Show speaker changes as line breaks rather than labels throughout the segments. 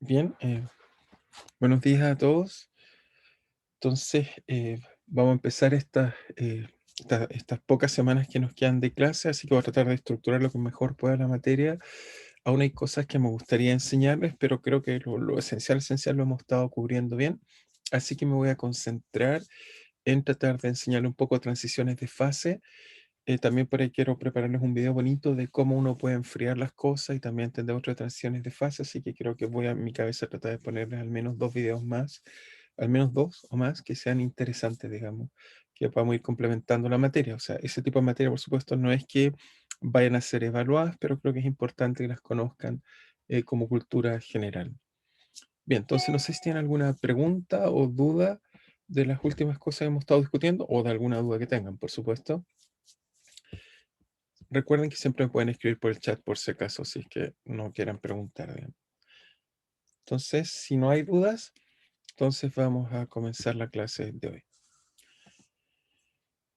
Bien, buenos días a todos. Entonces, vamos a empezar estas pocas semanas que nos quedan de clase, así que voy a tratar de estructurar lo que mejor pueda la materia. Aún hay cosas que me gustaría enseñarles, pero creo que lo esencial lo hemos estado cubriendo bien. Así que me voy a concentrar en tratar de enseñarle un poco transiciones de fase. También por ahí quiero prepararles un video bonito de cómo uno puede enfriar las cosas y también entender otras transiciones de fase, así que creo que voy a en mi cabeza tratar de ponerles al menos 2 videos más, al menos 2 o más, que sean interesantes, digamos, que podamos ir complementando la materia. O sea, ese tipo de materia, por supuesto, no es que vayan a ser evaluadas, pero creo que es importante que las conozcan como cultura general. Bien, entonces no sé si tienen alguna pregunta o duda de las últimas cosas que hemos estado discutiendo o de alguna duda que tengan, por supuesto. Recuerden que siempre me pueden escribir por el chat por si acaso, si es que no quieran preguntar. Bien. Entonces, si no hay dudas, entonces vamos a comenzar la clase de hoy.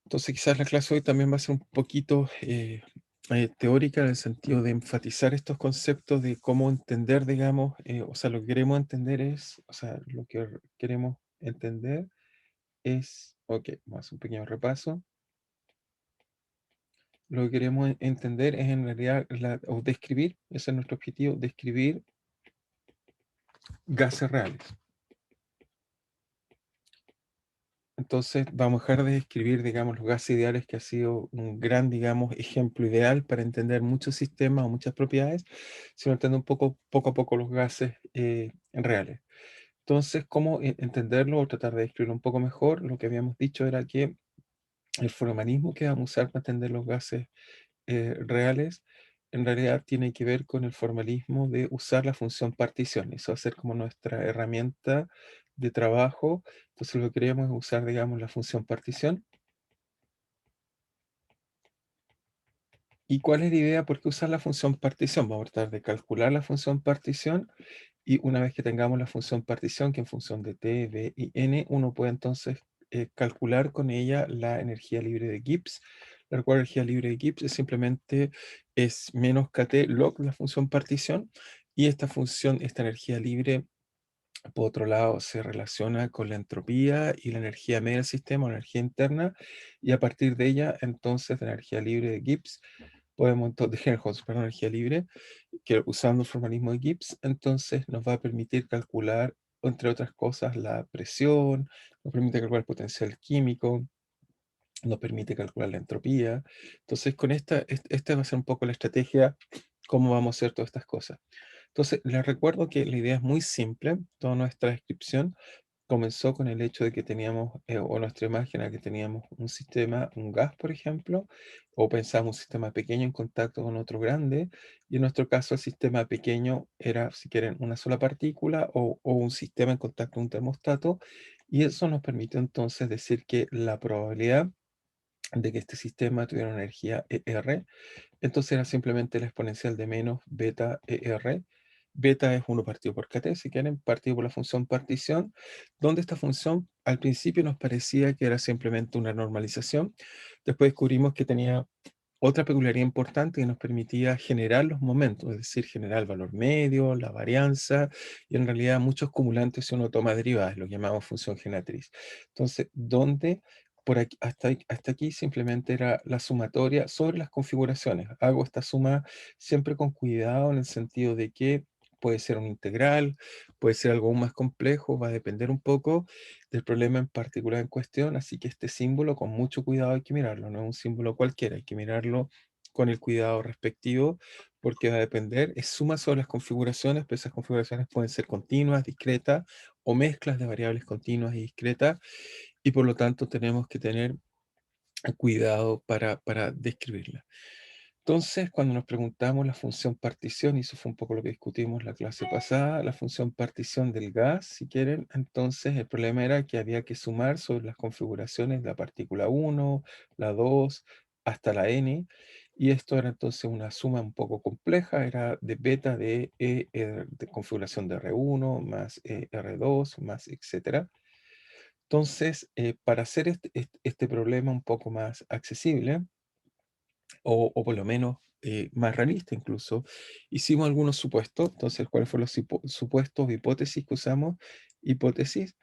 Entonces, quizás la clase de hoy también va a ser un poquito teórica en el sentido de enfatizar estos conceptos de cómo entender, digamos, o sea, lo que queremos entender es, o sea, lo que queremos entender es, ok, vamos a hacer un pequeño repaso. Lo que queremos entender es en realidad, o describir, ese es nuestro objetivo, describir gases reales. Entonces, vamos a dejar de describir, digamos, los gases ideales, que ha sido un gran, digamos, ejemplo ideal para entender muchos sistemas o muchas propiedades, sino entender un poco a poco los gases reales. Entonces, ¿cómo entenderlo o tratar de describirlo un poco mejor? Lo que habíamos dicho era que el formalismo que vamos a usar para entender los gases reales, en realidad tiene que ver con el formalismo de usar la función partición. Eso va a ser como nuestra herramienta de trabajo. Entonces lo que queremos es usar, digamos, la función partición. ¿Y cuál es la idea? ¿Por qué usar la función partición? Vamos a tratar de calcular la función partición y una vez que tengamos la función partición, que en función de t, b y n, uno puede entonces calcular con ella la energía libre de Gibbs. La cual energía libre de Gibbs es menos kt log la función partición, y esta función, esta energía libre, por otro lado, se relaciona con la entropía y la energía media del sistema, la energía interna, y a partir de ella, entonces, la energía libre de Gibbs, podemos, de Helmholtz, perdón, energía libre, que usando el formalismo de Gibbs, entonces nos va a permitir calcular, entre otras cosas, la presión, nos permite calcular el potencial químico, nos permite calcular la entropía. Entonces, con esta va a ser un poco la estrategia, cómo vamos a hacer todas estas cosas. Entonces, les recuerdo que la idea es muy simple. Toda nuestra descripción comenzó con el hecho de que teníamos, o nuestra imagen era que teníamos un sistema, un gas, por ejemplo, o pensábamos un sistema pequeño en contacto con otro grande, y en nuestro caso el sistema pequeño era, si quieren, una sola partícula o un sistema en contacto con un termostato, y eso nos permitió entonces decir que la probabilidad de que este sistema tuviera una energía ER, entonces era simplemente la exponencial de menos beta ER. Beta es 1 partido por kt, si quieren, partido por la función partición, donde esta función al principio nos parecía que era simplemente una normalización. Después descubrimos que tenía otra peculiaridad importante que nos permitía generar los momentos, es decir, generar el valor medio, la varianza, y en realidad muchos cumulantes si uno toma derivadas, lo llamamos función generatriz. Entonces, donde por aquí, hasta aquí simplemente era la sumatoria sobre las configuraciones. Hago esta suma siempre con cuidado en el sentido de que puede ser un integral, puede ser algo aún más complejo, va a depender un poco del problema en particular en cuestión, así que este símbolo con mucho cuidado hay que mirarlo, no es un símbolo cualquiera, hay que mirarlo con el cuidado respectivo, porque va a depender, es suma sobre las configuraciones, pero esas configuraciones pueden ser continuas, discretas, o mezclas de variables continuas y discretas, y por lo tanto tenemos que tener cuidado para describirla. Entonces, cuando nos preguntamos la función partición, y eso fue un poco lo que discutimos la clase pasada, la función partición del gas, si quieren, entonces el problema era que había que sumar sobre las configuraciones de la partícula 1, la 2, hasta la n, y esto era entonces una suma un poco compleja, era de beta de configuración de R1 más R2 más etcétera. Entonces, para hacer este problema un poco más accesible, o por lo menos más realista incluso, hicimos algunos supuestos. Entonces, ¿cuáles fueron los supuestos, hipótesis que usamos? Hipótesis,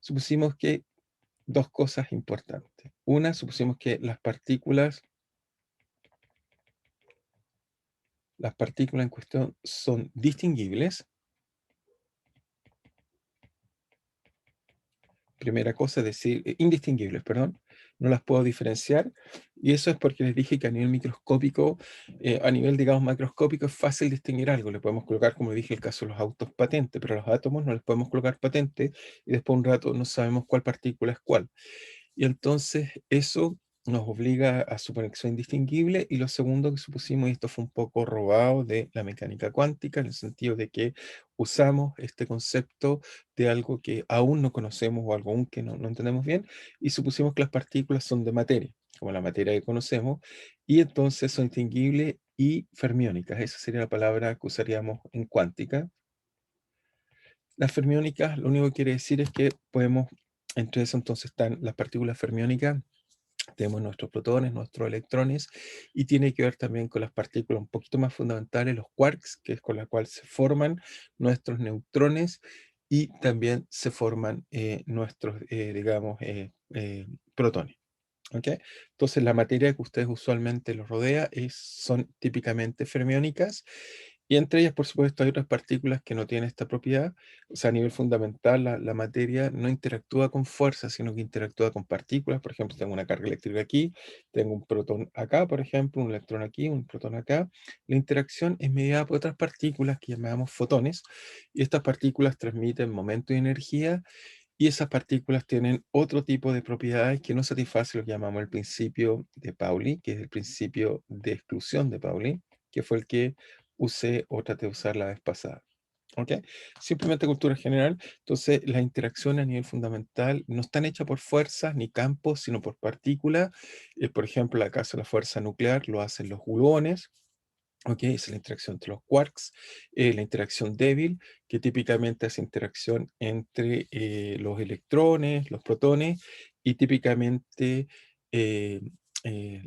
supusimos que dos cosas importantes. Una, supusimos que las partículas en cuestión son distinguibles. Primera cosa, es decir, indistinguibles, perdón, no las puedo diferenciar, y eso es porque les dije que a nivel microscópico, a nivel, digamos, macroscópico, es fácil distinguir algo. Le podemos colocar, como dije, el caso de los autos patentes, pero a los átomos no les podemos colocar patente, y después de un rato no sabemos cuál partícula es cuál. Y entonces eso nos obliga a suponer que son indistinguibles. Y lo segundo que supusimos, y esto fue un poco robado de la mecánica cuántica, en el sentido de que usamos este concepto de algo que aún no conocemos o algo aún que no entendemos bien, y supusimos que las partículas son de materia, como la materia que conocemos, y entonces son distinguibles y fermiónicas. Esa sería la palabra que usaríamos en cuántica. Las fermiónicas, lo único que quiere decir es que podemos, entre eso entonces están las partículas fermiónicas, tenemos nuestros protones, nuestros electrones, y tiene que ver también con las partículas un poquito más fundamentales, los quarks, que es con la cual se forman nuestros neutrones, y también se forman nuestros, digamos, protones. ¿Ok? Entonces, la materia que ustedes usualmente los rodea son típicamente fermiónicas, y entre ellas, por supuesto, hay otras partículas que no tienen esta propiedad. O sea, a nivel fundamental, la materia no interactúa con fuerza, sino que interactúa con partículas. Por ejemplo, tengo una carga eléctrica aquí, tengo un protón acá, por ejemplo, un electrón aquí, un protón acá. La interacción es mediada por otras partículas que llamamos fotones, y estas partículas transmiten momento y energía, y esas partículas tienen otro tipo de propiedades que no satisface lo que llamamos el principio de Pauli, que es el principio de exclusión de Pauli, que fue el que usé o traté de usar la vez pasada. ¿Ok? Simplemente cultura general. Entonces, las interacciones a nivel fundamental no están hechas por fuerzas ni campos, sino por partículas. Por ejemplo, en el caso de la fuerza nuclear lo hacen los gluones. ¿Ok? Es la interacción entre los quarks, la interacción débil, que típicamente es interacción entre los electrones, los protones, y típicamente eh,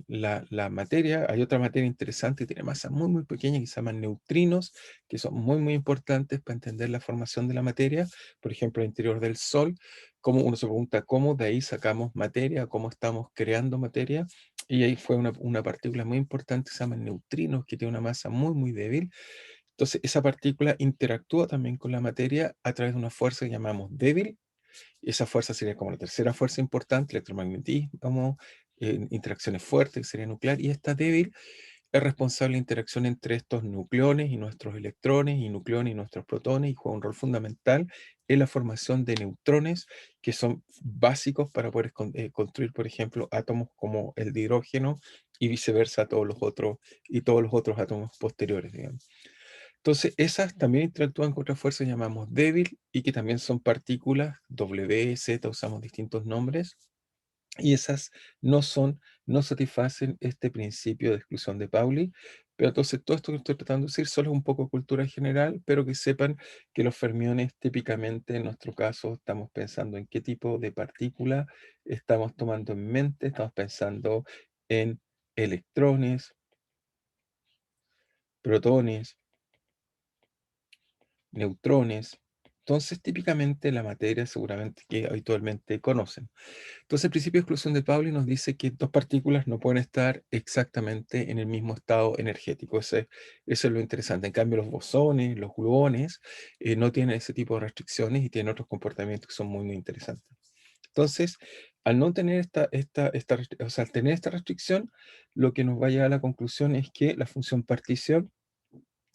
la materia. Hay otra materia interesante que tiene masa muy, muy pequeña, que se llaman neutrinos, que son muy, muy importantes para entender la formación de la materia. Por ejemplo, el interior del Sol, como uno se pregunta cómo de ahí sacamos materia, cómo estamos creando materia, y ahí fue una partícula muy importante que se llama neutrinos, que tiene una masa muy, muy débil. Entonces, esa partícula interactúa también con la materia a través de una fuerza que llamamos débil. Esa fuerza sería como la tercera fuerza importante, electromagnetismo, interacciones fuertes, que sería nuclear, y esta débil es responsable de la interacción entre estos nucleones y nuestros electrones, y nucleones y nuestros protones, y juega un rol fundamental en la formación de neutrones, que son básicos para poder construir, por ejemplo, átomos como el de hidrógeno, y viceversa todos los otros átomos posteriores, digamos. Entonces, esas también interactúan con otras fuerzas que llamamos débil, y que también son partículas W, Z, usamos distintos nombres, y esas no satisfacen este principio de exclusión de Pauli. Pero entonces todo esto que estoy tratando de decir solo es un poco cultura general, pero que sepan que los fermiones típicamente, en nuestro caso, estamos pensando en qué tipo de partícula estamos tomando en mente. Estamos pensando en electrones, protones, neutrones. Entonces, típicamente la materia seguramente que habitualmente conocen. Entonces, el principio de exclusión de Pauli nos dice que dos partículas no pueden estar exactamente en el mismo estado energético. Eso es lo interesante. En cambio, los bosones, los gluones, no tienen ese tipo de restricciones y tienen otros comportamientos que son muy, muy interesantes. Entonces, al no tener o sea, al tener esta restricción, lo que nos va a llevar a la conclusión es que la función partición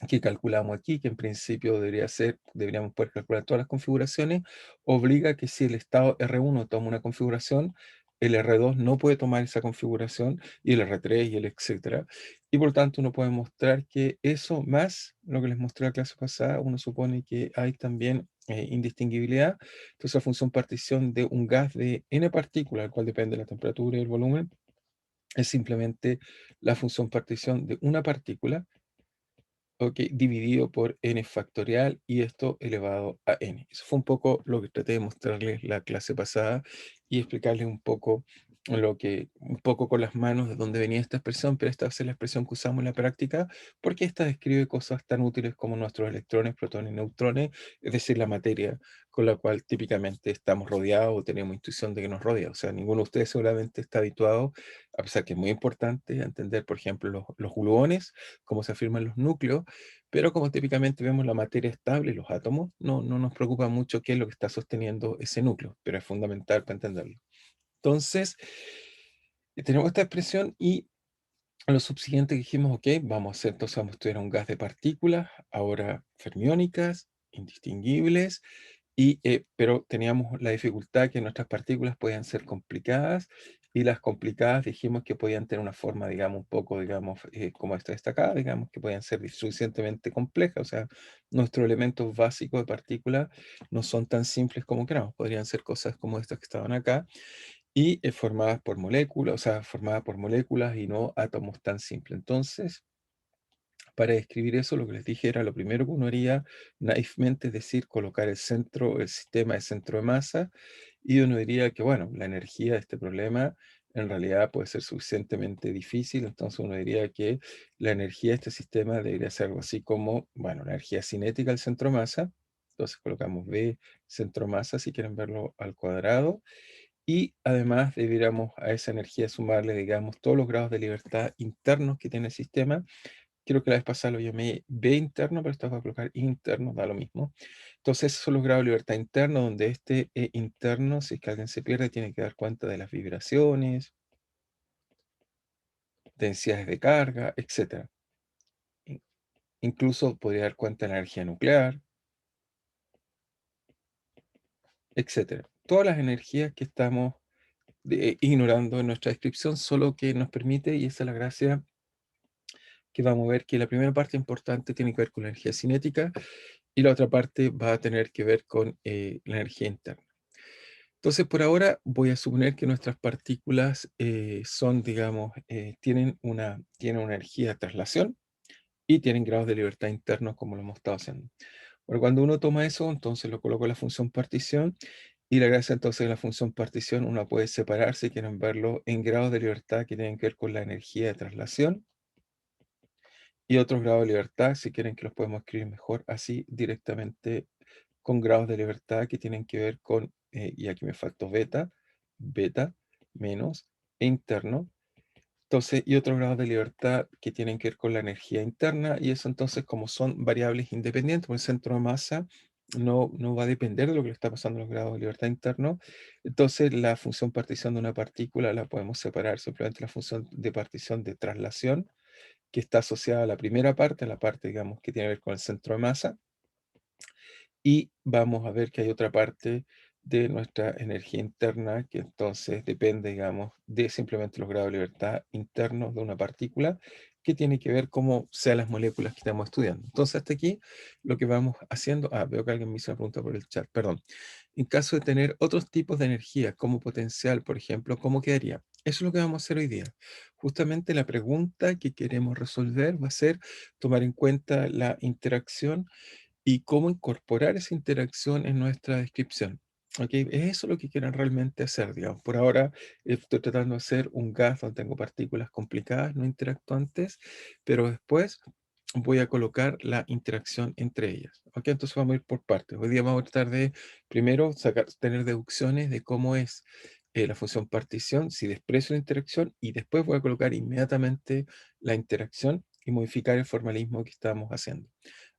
que calculamos aquí, que en principio deberíamos poder calcular todas las configuraciones, obliga que si el estado R1 toma una configuración, el R2 no puede tomar esa configuración, y el R3 y el etcétera. Y por lo tanto uno puede mostrar que eso, más lo que les mostré en la clase pasada, uno supone que hay también indistinguibilidad. Entonces la función partición de un gas de n partículas, al cual depende la temperatura y el volumen, es simplemente la función partición de una partícula, ok, dividido por n factorial, y esto elevado a n. Eso fue un poco lo que traté de mostrarles la clase pasada, y explicarles un poco lo que un poco con las manos de dónde venía esta expresión, pero esta es la expresión que usamos en la práctica, porque esta describe cosas tan útiles como nuestros electrones, protones y neutrones, es decir, la materia con la cual típicamente estamos rodeados o tenemos intuición de que nos rodea. O sea, ninguno de ustedes seguramente está habituado, a pesar que es muy importante, a entender, por ejemplo, los gluones, cómo se afirman los núcleos, pero como típicamente vemos la materia estable, los átomos, no nos preocupa mucho qué es lo que está sosteniendo ese núcleo, pero es fundamental para entenderlo. Entonces, tenemos esta expresión y a lo subsiguiente dijimos, ok, vamos a hacer, entonces vamos a estudiar un gas de partículas, ahora fermiónicas, indistinguibles, pero teníamos la dificultad que nuestras partículas podían ser complicadas y las complicadas dijimos que podían tener una forma, digamos, un poco, digamos, como esta destacada, digamos, que podían ser suficientemente complejas, o sea, nuestros elementos básicos de partículas no son tan simples como queramos, podrían ser cosas como estas que estaban acá, y formadas por moléculas, o sea, formadas por moléculas y no átomos tan simples. Entonces, para describir eso, lo que les dije era lo primero que uno haría naifmente, es decir, colocar el centro, el sistema de centro de masa, y uno diría que, bueno, la energía de este problema en realidad puede ser suficientemente difícil, entonces uno diría que la energía de este sistema debería ser algo así como, bueno, la energía cinética del centro de masa, entonces colocamos V centro masa, si quieren verlo al cuadrado, y además debiéramos a esa energía sumarle, digamos, todos los grados de libertad internos que tiene el sistema. Creo que la vez pasada lo llamé B interno, pero esto va a colocar interno, da lo mismo. Entonces, esos son los grados de libertad interno, donde este E interno, si es que alguien se pierde, tiene que dar cuenta de las vibraciones, densidades de carga, etcétera. In- Incluso podría dar cuenta de la energía nuclear, etcétera. Todas las energías que estamos ignorando en nuestra descripción, solo que nos permite, y esa es la gracia, que vamos a ver que la primera parte importante tiene que ver con la energía cinética y la otra parte va a tener que ver con la energía interna. Entonces, por ahora voy a suponer que nuestras partículas son, digamos, tienen una energía de traslación y tienen grados de libertad internos como lo hemos estado haciendo. Bueno, cuando uno toma eso, entonces lo coloco en la función partición y la gracia entonces de la función partición, uno puede separar, si quieren verlo, en grados de libertad que tienen que ver con la energía de traslación y otros grados de libertad, si quieren que los podemos escribir mejor, así directamente con grados de libertad que tienen que ver con, y aquí me faltó beta, beta, menos, e interno. Entonces, y otros grados de libertad que tienen que ver con la energía interna, y eso entonces como son variables independientes, por el centro de masa no va a depender de lo que le está pasando en los grados de libertad interno, entonces la función partición de una partícula la podemos separar simplemente la función de partición de traslación, que está asociada a la primera parte, a la parte, digamos, que tiene que ver con el centro de masa, y vamos a ver que hay otra parte de nuestra energía interna que entonces depende, digamos, de simplemente los grados de libertad internos de una partícula, que tiene que ver cómo sean las moléculas que estamos estudiando. Entonces, hasta aquí lo que vamos haciendo. Veo que alguien me hizo una pregunta por el chat, perdón. En caso de tener otros tipos de energía, como potencial, por ejemplo, ¿cómo quedaría? Eso es lo que vamos a hacer hoy día. Justamente la pregunta que queremos resolver va a ser tomar en cuenta la interacción y cómo incorporar esa interacción en nuestra descripción. ¿Ok? Es eso lo que quieren realmente hacer, digamos. Por ahora estoy tratando de hacer un gas donde tengo partículas complicadas, no interactuantes, pero después voy a colocar la interacción entre ellas. ¿Ok? Entonces vamos a ir por partes. Hoy día vamos a tratar de primero tener deducciones de cómo es la función partición, si desprecio la interacción, y después voy a colocar inmediatamente la interacción y modificar el formalismo que estamos haciendo.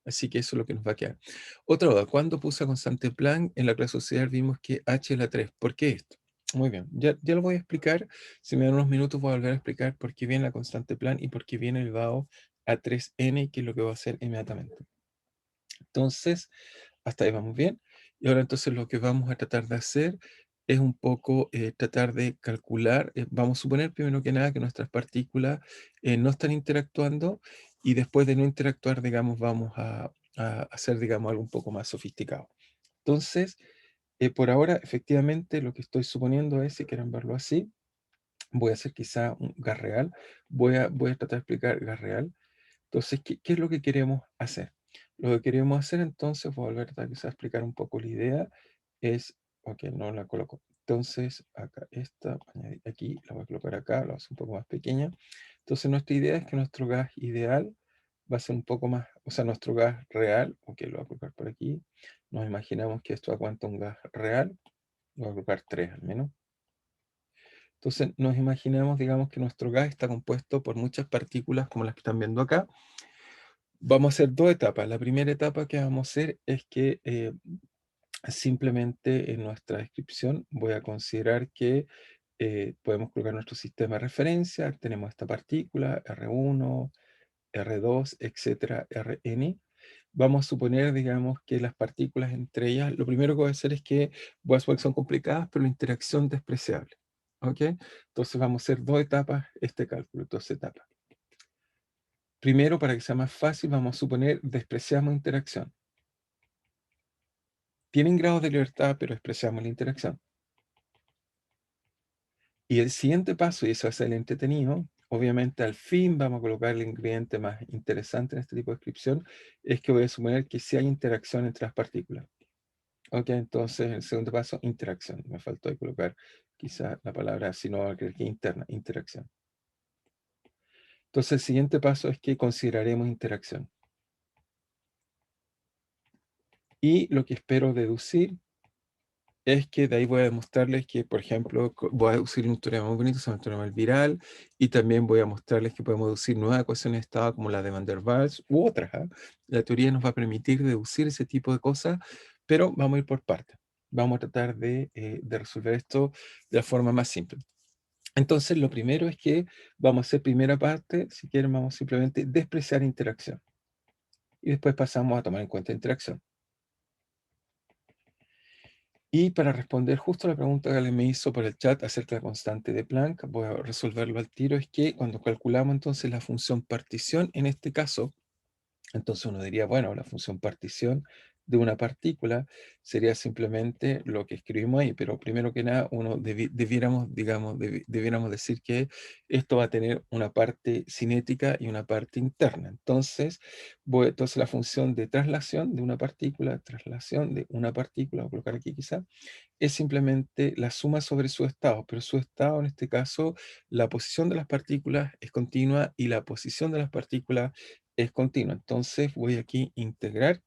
Así que eso es lo que nos va a quedar. Otra duda, ¿cuándo puse a constante Planck en la clase social vimos que H es la 3? ¿Por qué esto? Muy bien, ya lo voy a explicar. Si me dan unos minutos voy a volver a explicar por qué viene la constante Planck y por qué viene elevado a 3n, que es lo que voy a hacer inmediatamente. Entonces, hasta ahí vamos bien. Y ahora entonces lo que vamos a tratar de hacer es un poco tratar de calcular, vamos a suponer primero que nada que nuestras partículas no están interactuando y después de no interactuar, digamos, vamos a hacer, digamos, algo un poco más sofisticado. Entonces, por ahora, efectivamente, lo que estoy suponiendo es, si quieren verlo así, voy a hacer quizá un gas real, voy a tratar de explicar gas real. Entonces, ¿qué es lo que queremos hacer? Lo que queremos hacer entonces, voy a volver a quizás explicar un poco la idea, es, ok, no la coloco. Entonces, acá esta, añadir aquí, la voy a colocar acá, la voy a hacer un poco más pequeña. Entonces, nuestra idea es que nuestro gas ideal va a ser un poco más, o sea, nuestro gas real, ok, lo voy a colocar por aquí. Nos imaginamos que esto aguanta un gas real, lo voy a colocar 3 al menos. Entonces, nos imaginamos, digamos, que nuestro gas está compuesto por muchas partículas como las que están viendo acá. Vamos a hacer dos etapas. La primera etapa que vamos a hacer es que simplemente en nuestra descripción voy a considerar que podemos colocar nuestro sistema de referencia, tenemos esta partícula, R1, R2, etcétera, Rn. Vamos a suponer, digamos, que las partículas entre ellas, lo primero que voy a hacer es que voy a suponer que son complicadas, pero la interacción despreciable. ¿Ok? Entonces vamos a hacer dos etapas este cálculo, dos etapas. Primero, para que sea más fácil, vamos a suponer despreciamos interacción. Tienen grados de libertad, pero despreciamos la interacción. Y el siguiente paso, y eso es el entretenido, obviamente al fin vamos a colocar el ingrediente más interesante en este tipo de descripción, es que voy a suponer que sí hay interacción entre las partículas. Ok, entonces el segundo paso, interacción. Me faltó ahí colocar quizá la palabra, sino que interna, interacción. Entonces el siguiente paso es que consideraremos interacción. Y lo que espero deducir es que de ahí voy a demostrarles que, por ejemplo, voy a deducir un teorema muy bonito, se llama el teorema del Viral, y también voy a mostrarles que podemos deducir nuevas ecuaciones de estado como la de Van der Waals u otras. ¿Ah? La teoría nos va a permitir deducir ese tipo de cosas, pero vamos a ir por partes. Vamos a tratar de resolver esto de la forma más simple. Entonces, lo primero es que vamos a hacer primera parte, si quieren, vamos simplemente despreciar interacción. Y después pasamos a tomar en cuenta interacción. Y para responder justo a la pregunta que alguien me hizo por el chat acerca de la constante de Planck, voy a resolverlo al tiro, es que cuando calculamos entonces la función partición, en este caso, entonces uno diría, bueno, la función partición de una partícula sería simplemente lo que escribimos ahí, pero primero que nada, debiéramos, digamos, debiéramos decir que esto va a tener una parte cinética y una parte interna. Entonces, entonces la función de traslación de una partícula, traslación de una partícula, voy a colocar aquí quizá, es simplemente la suma sobre su estado, pero su estado en este caso, la posición de las partículas es continua y la posición de las partículas es continua. Entonces voy aquí a integrar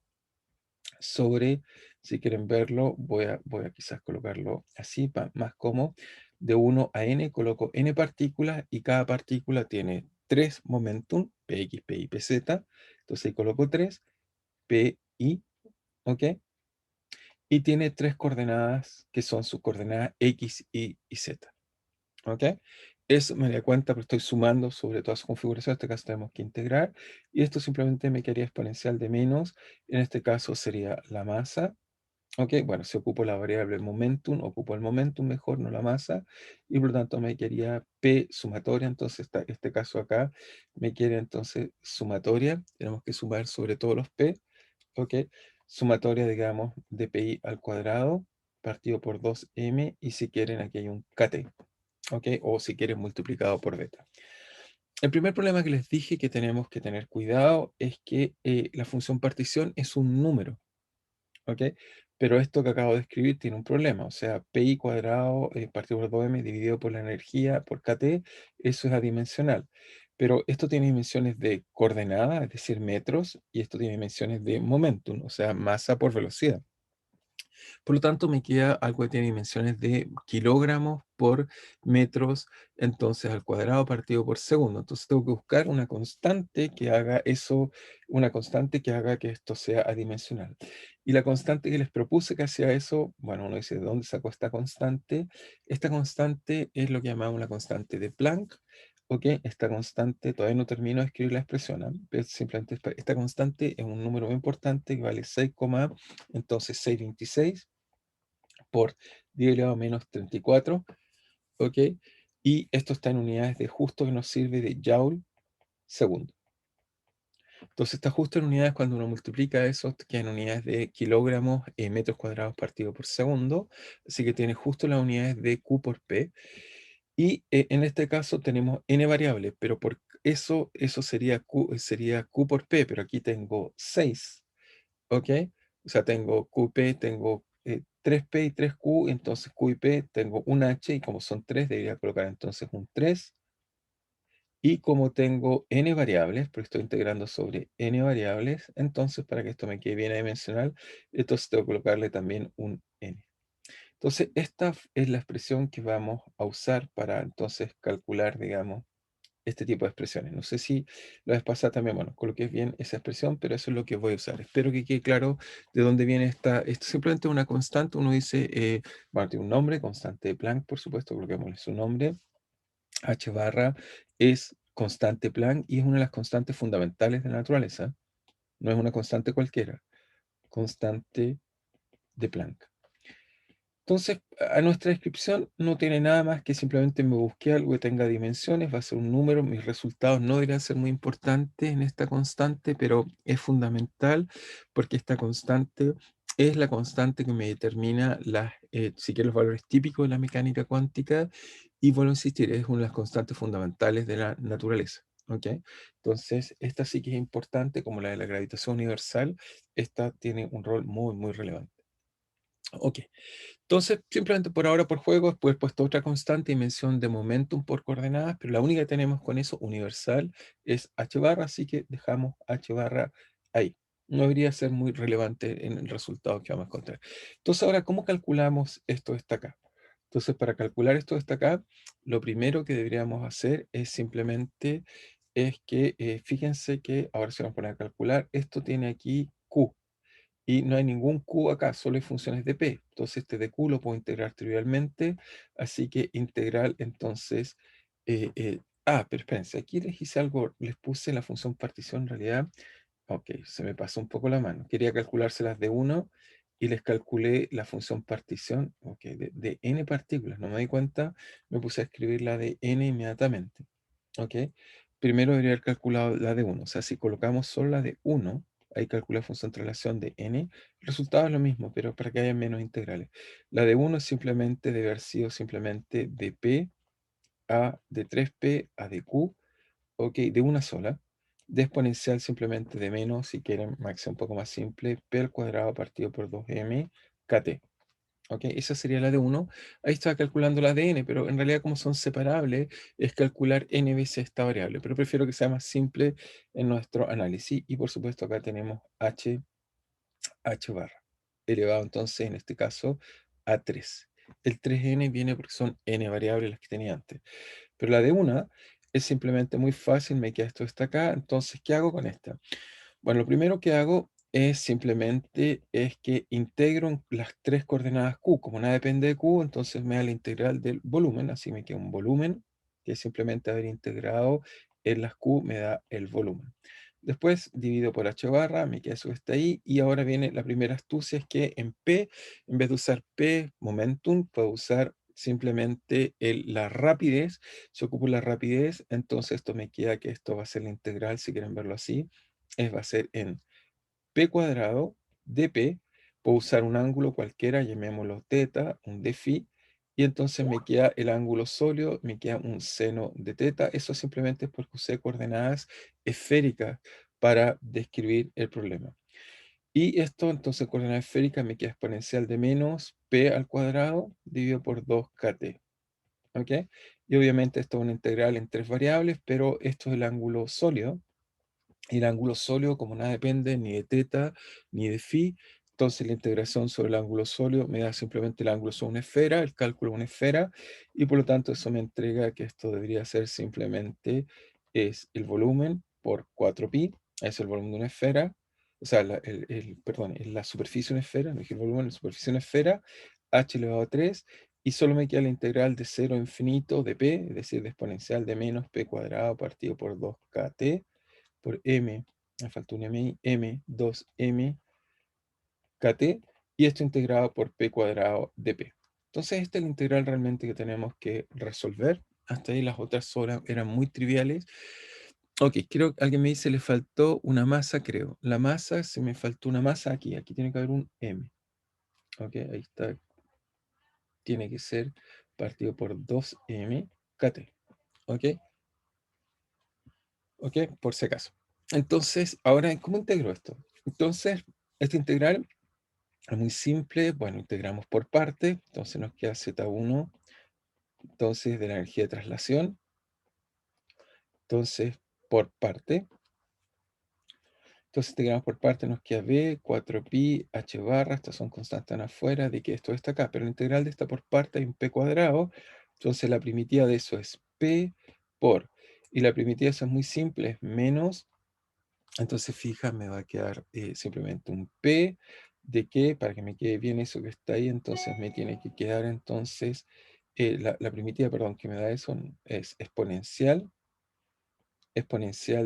sobre, si quieren verlo, voy a quizás colocarlo así, más cómodo. De 1 a n coloco n partículas y cada partícula tiene 3 momentum, px, py, pz. Entonces ahí coloco 3, pi, ¿ok? Y tiene 3 coordenadas que son sus coordenadas x, y z. ¿Ok? Eso me da cuenta, pero estoy sumando sobre todas sus configuraciones. En este caso tenemos que integrar. Y esto simplemente me quedaría exponencial de menos. En este caso sería la masa. ¿Ok? Bueno, si ocupo la variable momentum, ocupo el momentum mejor, no la masa. Y por lo tanto me quedaría P sumatoria. Entonces, este caso acá me quiere entonces sumatoria. Tenemos que sumar sobre todos los P. ¿Ok? Sumatoria, digamos, de pi al cuadrado partido por 2m. Y si quieren, aquí hay un kt. ¿Ok? O si quieren multiplicado por beta. El primer problema que les dije que tenemos que tener cuidado es que la función partición es un número. ¿Ok? Pero esto que acabo de escribir tiene un problema. O sea, pi cuadrado partido por 2m dividido por la energía por kt, eso es adimensional. Pero esto tiene dimensiones de coordenada, es decir, metros, y esto tiene dimensiones de momentum, o sea, masa por velocidad. Por lo tanto, me queda algo que tiene dimensiones de kilogramos por metros, entonces al cuadrado partido por segundo. Entonces tengo que buscar una constante que haga eso, una constante que haga que esto sea adimensional. Y la constante que les propuse que hacía eso, bueno, uno dice, ¿de dónde sacó esta constante? Esta constante es lo que llamamos la constante de Planck. Ok, esta constante, todavía no termino de escribir la expresión, ¿eh? Pero simplemente esta constante es un número muy importante que vale 6, entonces 626 por 10 elevado a menos 34, ¿ok? Y esto está en unidades de justo que nos sirve de Joule segundo. Entonces está justo en unidades cuando uno multiplica eso, que en unidades de kilogramos metros cuadrados partido por segundo, así que tiene justo las unidades de Q por P. Y en este caso tenemos n variables, pero por eso sería Q por P, pero aquí tengo 6, ¿ok? O sea, tengo QP, tengo 3P y 3Q, entonces Q y P tengo un H, y como son 3, debería colocar entonces un 3. Y como tengo n variables, porque estoy integrando sobre n variables, entonces para que esto me quede bien adimensional, entonces tengo que colocarle también un n. Entonces, esta es la expresión que vamos a usar para entonces calcular, digamos, este tipo de expresiones. No sé si la vez pasada también, bueno, coloqué bien esa expresión, pero eso es lo que voy a usar. Espero que quede claro de dónde viene esta. Esto simplemente es una constante. Uno dice, bueno, tiene un nombre, constante de Planck, por supuesto, coloquémosle su nombre. H barra es constante Planck y es una de las constantes fundamentales de la naturaleza. No es una constante cualquiera, constante de Planck. Entonces, a nuestra descripción no tiene nada más que simplemente me busqué algo que tenga dimensiones, va a ser un número, mis resultados no deberían ser muy importantes en esta constante, pero es fundamental porque esta constante es la constante que me determina si quiero, los valores típicos de la mecánica cuántica, y vuelvo a insistir, es una de las constantes fundamentales de la naturaleza. ¿Ok? Entonces, esta sí que es importante, como la de la gravitación universal, esta tiene un rol muy, muy relevante. Ok. Entonces, simplemente por ahora, por juego, después he puesto otra constante, dimensión de momentum por coordenadas, pero la única que tenemos con eso, universal, es h barra, así que dejamos h barra ahí. No debería ser muy relevante en el resultado que vamos a encontrar. Entonces, ahora, ¿cómo calculamos esto que está acá? Entonces, para calcular esto que está acá, lo primero que deberíamos hacer es simplemente, fíjense que, ahora se vamos a poner a calcular, esto tiene aquí Q. Y no hay ningún Q acá, solo hay funciones de P. Entonces este de Q lo puedo integrar trivialmente, así que integral entonces... pero espérense, aquí les hice algo, les puse la función partición en realidad. Ok, se me pasó un poco la mano. Quería calculárselas de 1 y les calculé la función partición, ok, de n partículas. No me di cuenta, me puse a escribir la de n inmediatamente. Ok, primero debería haber calculado la de 1. O sea, si colocamos solo la de 1, ahí calculé función de relación de n, el resultado es lo mismo, pero para que haya menos integrales. La de 1 es simplemente, debe haber sido simplemente de p a de 3p a de q, ok, de una sola. De exponencial simplemente de menos, si quieren, máximo un poco más simple, p al cuadrado partido por 2m kt. Ok, esa sería la de 1. Ahí estaba calculando la de n, pero en realidad como son separables, es calcular n veces esta variable. Pero prefiero que sea más simple en nuestro análisis. Y por supuesto acá tenemos h barra, elevado entonces en este caso a 3. El 3n viene porque son n variables las que tenía antes. Pero la de una es simplemente muy fácil, me queda esto está acá. Entonces, ¿qué hago con esta? Bueno, lo primero que hago es simplemente que integro en las tres coordenadas Q. Como nada depende de Q, entonces me da la integral del volumen, así me queda un volumen, que es simplemente haber integrado en las Q me da el volumen. Después divido por h barra, me queda eso que está ahí, y ahora viene la primera astucia, es que en P, en vez de usar P, momentum, puedo usar simplemente la rapidez. Si ocupo la rapidez, entonces esto me queda que esto va a ser la integral, si quieren verlo así, va a ser en p cuadrado de p, puedo usar un ángulo cualquiera, llamémoslo teta, un de phi, y entonces me queda el ángulo sólido, me queda un seno de teta. Eso simplemente es porque usé coordenadas esféricas para describir el problema. Y esto entonces, coordenada esférica, me queda exponencial de menos p al cuadrado dividido por 2kt. ¿Ok? Y obviamente esto es una integral en tres variables, pero esto es el ángulo sólido. Y el ángulo sólido, como nada depende ni de teta ni de phi, entonces la integración sobre el ángulo sólido me da simplemente el ángulo sobre una esfera, el cálculo de una esfera, y por lo tanto eso me entrega que esto debería ser simplemente es el volumen por 4pi, es el volumen de una esfera, o sea, perdón, es la superficie de una esfera, no dije el volumen, la superficie de una esfera, h elevado a 3, y solo me queda la integral de 0 a infinito de p, es decir, de exponencial de menos p cuadrado partido por 2kt por m, me faltó un m, m 2m kt, y esto integrado por p cuadrado de p. Entonces esta es la integral realmente que tenemos que resolver. Hasta ahí las otras eran muy triviales. Ok, creo que alguien me dice le faltó una masa, creo. La masa, se me faltó una masa aquí. Aquí tiene que haber un m. Ok, ahí está. Tiene que ser partido por 2m kt. Ok, ok, por si acaso. Entonces, ahora, ¿cómo integro esto? Entonces, esta integral Es muy simple, bueno, integramos por parte, entonces nos queda Z1, entonces de la energía de traslación, entonces por parte, entonces integramos por parte, nos queda B, 4pi, h barra, estas son constantes afuera, de que esto está acá, pero la integral de esta por parte hay un p cuadrado, entonces la primitiva de eso es p por, y la primitiva de eso es muy simple, es menos. Entonces, fija, me va a quedar simplemente un P de que, para que me quede bien eso que está ahí, entonces me tiene que quedar entonces, la primitiva, perdón, que me da eso es exponencial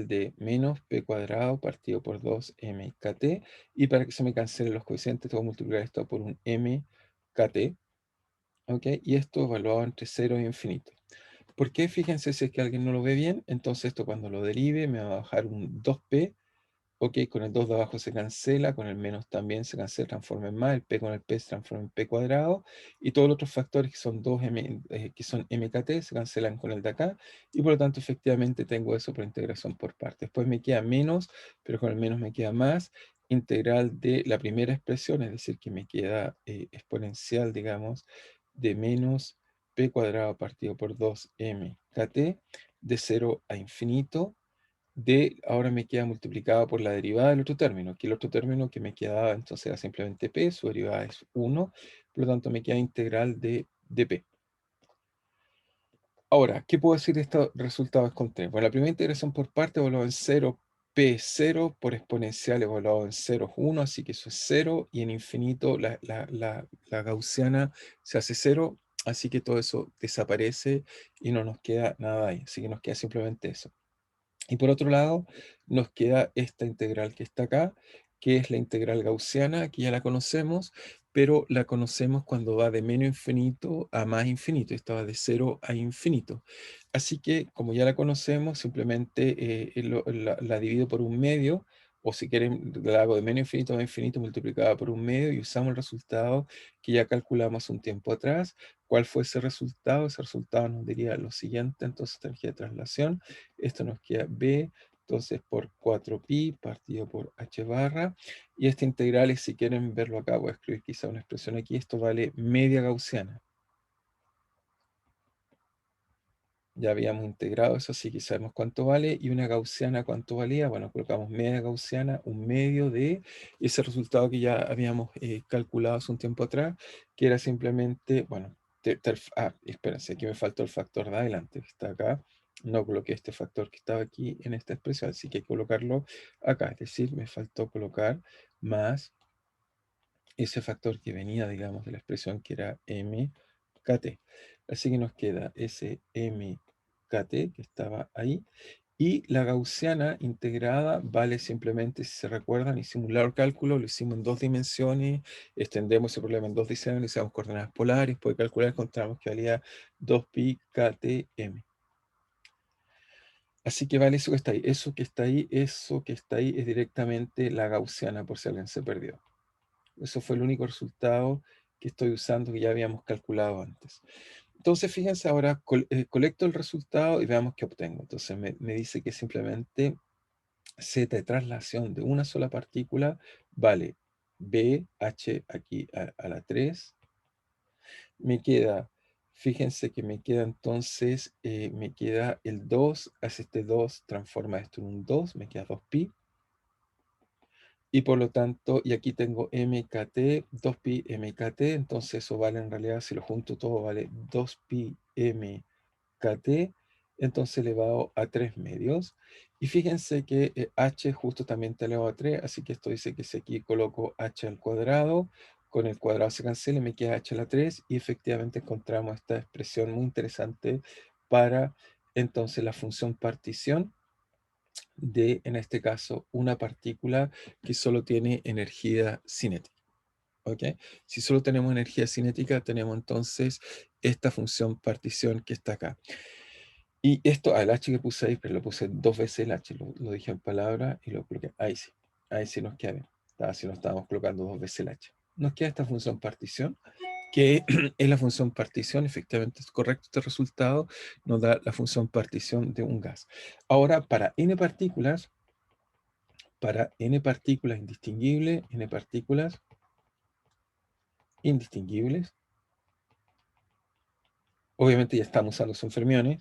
de menos P cuadrado partido por 2mkt, y para que se me cancelen los coeficientes, tengo que multiplicar esto por un mkt, ¿ok? Y esto evaluado entre 0 y infinito. ¿Por qué? Fíjense si es que alguien no lo ve bien, entonces esto cuando lo derive me va a bajar un 2p. Ok, con el 2 de abajo se cancela, con el menos también se cancela, transforma en más, el p con el p se transforma en p cuadrado, y todos los otros factores que son 2m, que son mkt, se cancelan con el de acá, y por lo tanto efectivamente tengo eso por integración por partes. Después me queda menos, pero con el menos me queda más, integral de la primera expresión, es decir, que me queda exponencial, digamos, de menos p cuadrado partido por 2mkt, de 0 a infinito, ahora me queda multiplicado por la derivada del otro término, que el otro término que me quedaba entonces era simplemente p, su derivada es 1, por lo tanto me queda integral de p. Ahora, ¿qué puedo decir de estos resultados con t? Bueno, la primera integración por parte evaluado en 0, p0 por exponencial evaluado en 0 es 1, así que eso es 0, y en infinito la gaussiana se hace 0, así que todo eso desaparece y no nos queda nada ahí, así que nos queda simplemente eso. Y por otro lado, nos queda esta integral que está acá, que es la integral gaussiana, que ya la conocemos, pero la conocemos cuando va de menos infinito a más infinito. Esta va de 0 a infinito. Así que, como ya la conocemos, simplemente la divido por un medio, o si quieren, la hago de menos infinito a más infinito multiplicada por un medio, y usamos el resultado que ya calculamos un tiempo atrás. ¿Cuál fue ese resultado? Ese resultado nos diría lo siguiente, entonces, energía de traslación. Esto nos queda b, entonces por 4pi partido por h barra. Y este integral, y si quieren verlo acá, voy a escribir quizá una expresión aquí, esto vale media gaussiana. Ya habíamos integrado eso, así que sabemos cuánto vale. Y una gaussiana, ¿cuánto valía? Bueno, colocamos media gaussiana, un medio de ese resultado que ya habíamos calculado hace un tiempo atrás, que era simplemente, bueno, espérense, aquí me faltó el factor de adelante, que está acá. No coloqué este factor que estaba aquí en esta expresión, así que hay que colocarlo acá. Es decir, me faltó colocar más ese factor que venía, digamos, de la expresión que era mkt. Así que nos queda ese mkt que estaba ahí. Y la gaussiana integrada vale simplemente, si se recuerdan, hicimos un largo cálculo, lo hicimos en 2 dimensiones, extendemos ese problema en 2 dimensiones, le hicimos coordenadas polares, puede calcular, encontramos que valía 2pi ktm. Así que vale eso que está ahí. Eso que está ahí, eso que está ahí es directamente la gaussiana, por si alguien se perdió. Eso fue el único resultado que estoy usando, que ya habíamos calculado antes. Entonces, fíjense ahora, colecto el resultado y veamos qué obtengo. Entonces, me dice que simplemente z de traslación de una sola partícula vale bh aquí a la 3. Me queda, fíjense que me queda entonces, me queda el 2, hace este 2, transforma esto en un 2, me queda 2pi. Y por lo tanto, y aquí tengo mkt, 2pi mkt, entonces eso vale en realidad, si lo junto todo, vale 2pi mkt, entonces elevado a 3 medios. Y fíjense que h justo también está elevado a 3, así que esto dice que si aquí coloco h al cuadrado, con el cuadrado se cancela y me queda h a la 3, y efectivamente encontramos esta expresión muy interesante para entonces la función partición de, en este caso, una partícula que solo tiene energía cinética. ¿Ok? Si solo tenemos energía cinética, tenemos entonces esta función partición que está acá. Y esto, al h que puse ahí, pero lo puse 2 veces el h, lo dije en palabra y lo coloqué. Ahí sí nos queda bien. Así no estábamos colocando 2 veces el h. Nos queda esta función partición, que es la función partición, efectivamente es correcto este resultado, nos da la función partición de un gas. Ahora, para n partículas indistinguibles, n partículas indistinguibles. Obviamente ya estamos usando son fermiones.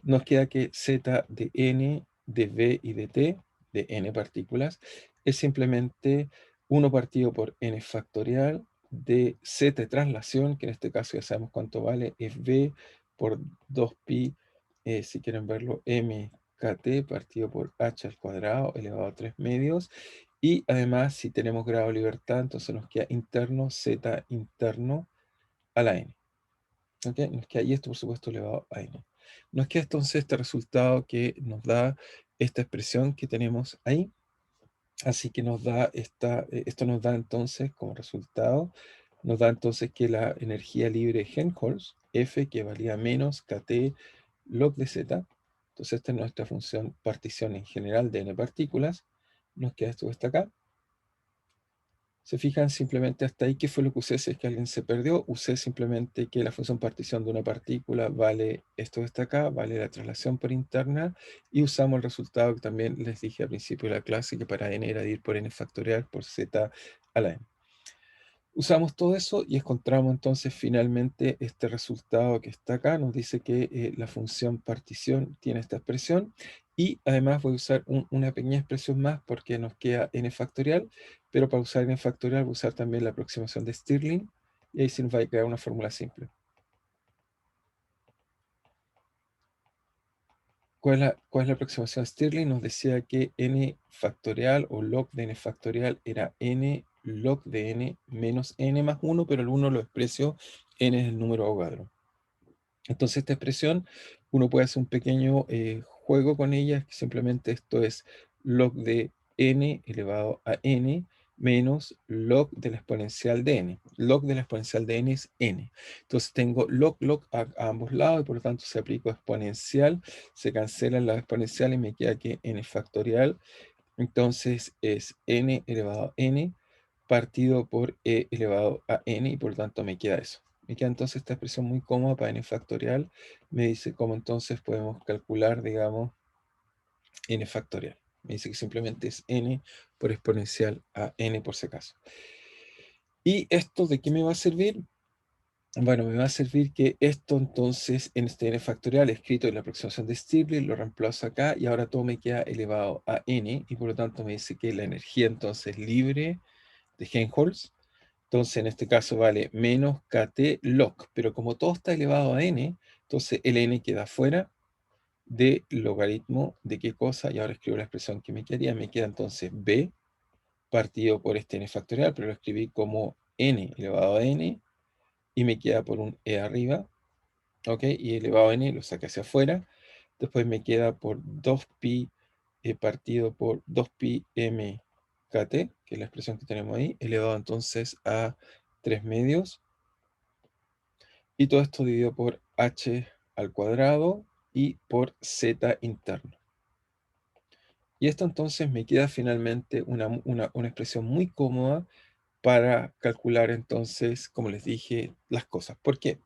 Nos queda que z de n, de v y de t, de n partículas, es simplemente 1 partido por n factorial de z de traslación, que en este caso ya sabemos cuánto vale, es v por 2pi, si quieren verlo, mkt partido por h al cuadrado elevado a 3 medios. Y además, si tenemos grado de libertad, entonces nos queda interno z interno a la n. ¿Ok? Nos queda, y esto por supuesto elevado a n. Nos queda entonces este resultado que nos da esta expresión que tenemos ahí. Así que nos da esto nos da entonces como resultado, nos da entonces que la energía libre de Helmholtz, F, que valía menos kT log de z. Entonces esta es nuestra función partición en general de n partículas. Nos queda esto que está acá. Se fijan simplemente hasta ahí qué fue lo que usé si es que alguien se perdió. Usé simplemente que la función partición de una partícula vale esto que está acá, vale la traslación por interna, y usamos el resultado que también les dije al principio de la clase, que para n era de ir por n factorial por z a la n. Usamos todo eso y encontramos entonces finalmente este resultado que está acá. Nos dice que la función partición tiene esta expresión, y además voy a usar una pequeña expresión más porque nos queda n factorial, pero para usar n factorial voy a usar también la aproximación de Stirling, y ahí se nos va a quedar una fórmula simple. ¿Cuál es la aproximación de Stirling? Nos decía que n factorial o log de n factorial era n log de n menos n más 1, pero el 1 lo expreso, n es el número de Avogadro. Entonces esta expresión, uno puede hacer un pequeño juego con ella, que simplemente esto es log de n elevado a n menos log de la exponencial de n. Log de la exponencial de n es n. Entonces tengo log a ambos lados, y por lo tanto si aplico exponencial, se cancelan las exponenciales y me queda que n factorial. Entonces es n elevado a n partido por e elevado a n, y por lo tanto me queda eso. Me queda entonces esta expresión muy cómoda para n factorial. Me dice cómo entonces podemos calcular, digamos, n factorial. Me dice que simplemente es n por exponencial a n por si acaso. ¿Y esto de qué me va a servir? Bueno, me va a servir que esto entonces en este n factorial escrito en la aproximación de Stirling lo reemplazo acá, y ahora todo me queda elevado a n, y por lo tanto me dice que la energía entonces libre de Helmholtz, entonces en este caso vale menos kT log, pero como todo está elevado a n, entonces el n queda fuera de logaritmo de qué cosa, y ahora escribo la expresión que me quedaría. Me queda entonces b partido por este n factorial, pero lo escribí como n elevado a n, y me queda por un e arriba, ¿ok? Y elevado a n lo saqué hacia afuera. Después me queda por 2pi partido por 2pi m kt, que es la expresión que tenemos ahí, elevado entonces a 3 medios. Y todo esto dividido por h al cuadrado y por z interno. Y esto entonces me queda finalmente una expresión muy cómoda para calcular entonces, como les dije, las cosas. ¿Por qué?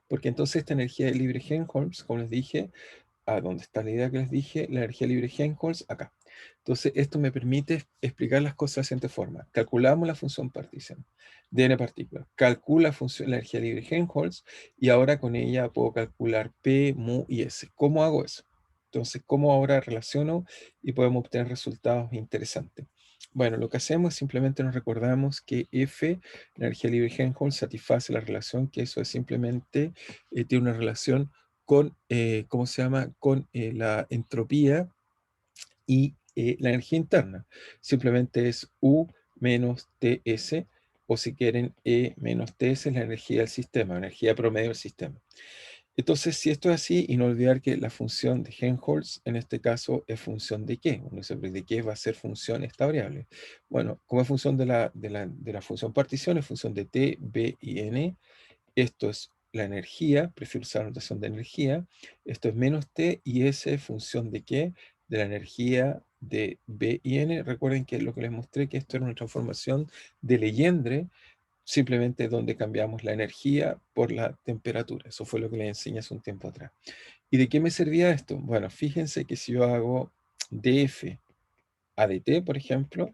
Porque entonces esta energía libre Helmholtz, como les dije, a donde está la idea que les dije, la energía libre Helmholtz, acá. Entonces, esto me permite explicar las cosas de la siguiente forma. Calculamos la función partición de n partículas. Calcula la energía libre Helmholtz, y ahora con ella puedo calcular P, mu y S. ¿Cómo hago eso? Entonces, ¿cómo ahora relaciono y podemos obtener resultados interesantes? Bueno, lo que hacemos es simplemente nos recordamos que F, la energía libre Helmholtz, satisface la relación, que eso es simplemente, tiene una relación con, ¿cómo se llama? Con la entropía y la energía interna. Simplemente es U menos TS, o si quieren, E menos TS es la energía del sistema, energía promedio del sistema. Entonces, si esto es así, y no olvidar que la función de Helmholtz en este caso es función de qué. Uno dice, ¿de qué va a ser función esta variable? Bueno, como es función de la función partición, es función de T, B y N. Esto es la energía, prefiero usar la notación de energía. Esto es menos T, y S es función de qué? De la energía de B y N. Recuerden que lo que les mostré, que esto era una transformación de Legendre, simplemente donde cambiamos la energía por la temperatura. Eso fue lo que les enseñé hace un tiempo atrás. ¿Y de qué me servía esto? Bueno, fíjense que si yo hago df a dt, por ejemplo,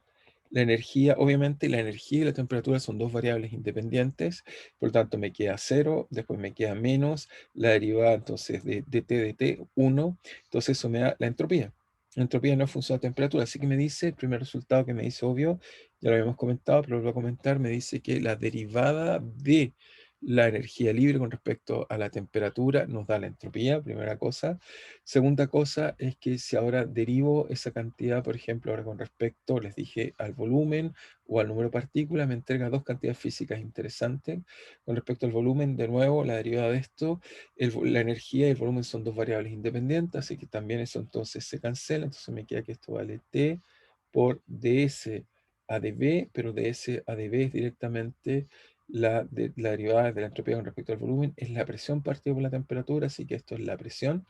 La energía, obviamente, la energía y la temperatura son dos variables independientes, por lo tanto me queda 0, después me queda menos, la derivada entonces de T de T, 1, entonces eso me da la entropía. La entropía no es función de temperatura, así que me dice, el primer resultado que me dice obvio, ya lo habíamos comentado, pero lo voy a comentar, me dice que la derivada de la energía libre con respecto a la temperatura nos da la entropía, primera cosa. Segunda cosa es que si ahora derivo esa cantidad, por ejemplo, ahora con respecto, les dije, al volumen o al número de partículas, me entrega dos cantidades físicas interesantes. Con respecto al volumen, de nuevo, la derivada de esto, la energía y el volumen son dos variables independientes, así que también eso entonces se cancela, entonces me queda que esto vale T por ds a dv, pero ds a dv es directamente la derivada de la entropía con respecto al volumen, es la presión partida por la temperatura, así que esto es la presión.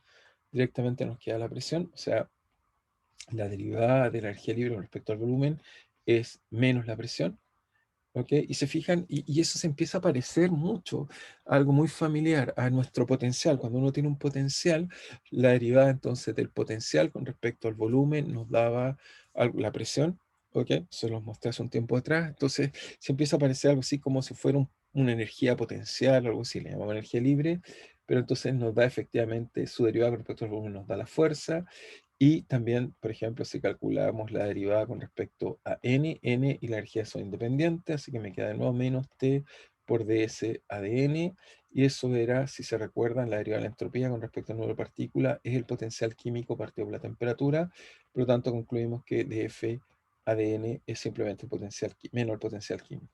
Directamente nos queda la presión, o sea, la derivada de la energía libre con respecto al volumen es menos la presión, ¿ok? Y se fijan, y eso se empieza a parecer mucho a algo muy familiar, a nuestro potencial. Cuando uno tiene un potencial, la derivada entonces del potencial con respecto al volumen nos daba la presión, ¿ok? Se los mostré hace un tiempo atrás. Entonces se empieza a parecer algo así como si fuera una energía potencial, algo así, le llamamos energía libre, pero entonces nos da efectivamente su derivada con respecto al volumen, nos da la fuerza, y también, por ejemplo, si calculamos la derivada con respecto a n y la energía son independientes, así que me queda de nuevo menos T por ds a dn, y eso era, si se recuerdan, la derivada de la entropía con respecto al número de partículas es el potencial químico partido por la temperatura, por lo tanto concluimos que df a dn es simplemente el potencial, menos el potencial químico.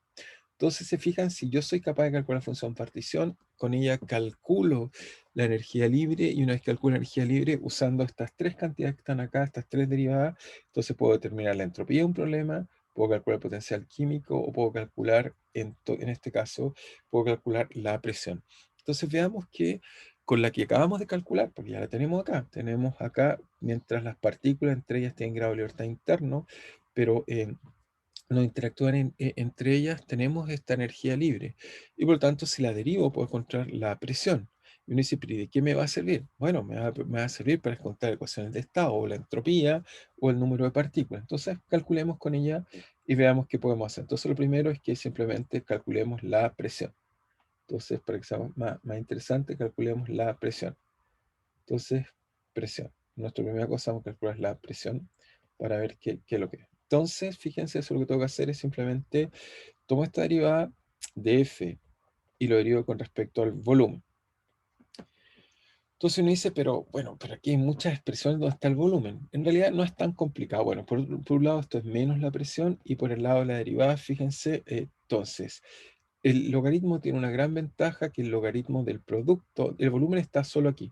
Entonces, se fijan, si yo soy capaz de calcular la función partición, con ella calculo la energía libre, y una vez que calculo la energía libre, usando estas tres cantidades que están acá, estas tres derivadas, entonces puedo determinar la entropía de un problema, puedo calcular el potencial químico, o puedo calcular, en este caso, puedo calcular la presión. Entonces veamos que con la que acabamos de calcular, porque ya la tenemos acá, mientras las partículas entre ellas tienen grado de libertad interno, pero no interactúan entre ellas, tenemos esta energía libre. Y por lo tanto, si la derivo, puedo encontrar la presión. Y uno dice, ¿pero de qué me va a servir? Bueno, me va a servir para encontrar ecuaciones de estado, o la entropía, o el número de partículas. Entonces, calculemos con ella y veamos qué podemos hacer. Entonces, lo primero es que simplemente calculemos la presión. Entonces, para que sea más interesante, calculemos la presión. Entonces, presión. Nuestra primera cosa, vamos a calcular la presión para ver qué es lo que es. Entonces, fíjense, eso lo que tengo que hacer es simplemente tomo esta derivada de F y lo derivo con respecto al volumen. Entonces uno dice, pero bueno, pero aquí hay muchas expresiones donde está el volumen. En realidad no es tan complicado. Bueno, por un lado esto es menos la presión, y por el lado de la derivada, fíjense, entonces, el logaritmo tiene una gran ventaja, que el logaritmo del producto, el volumen está solo aquí.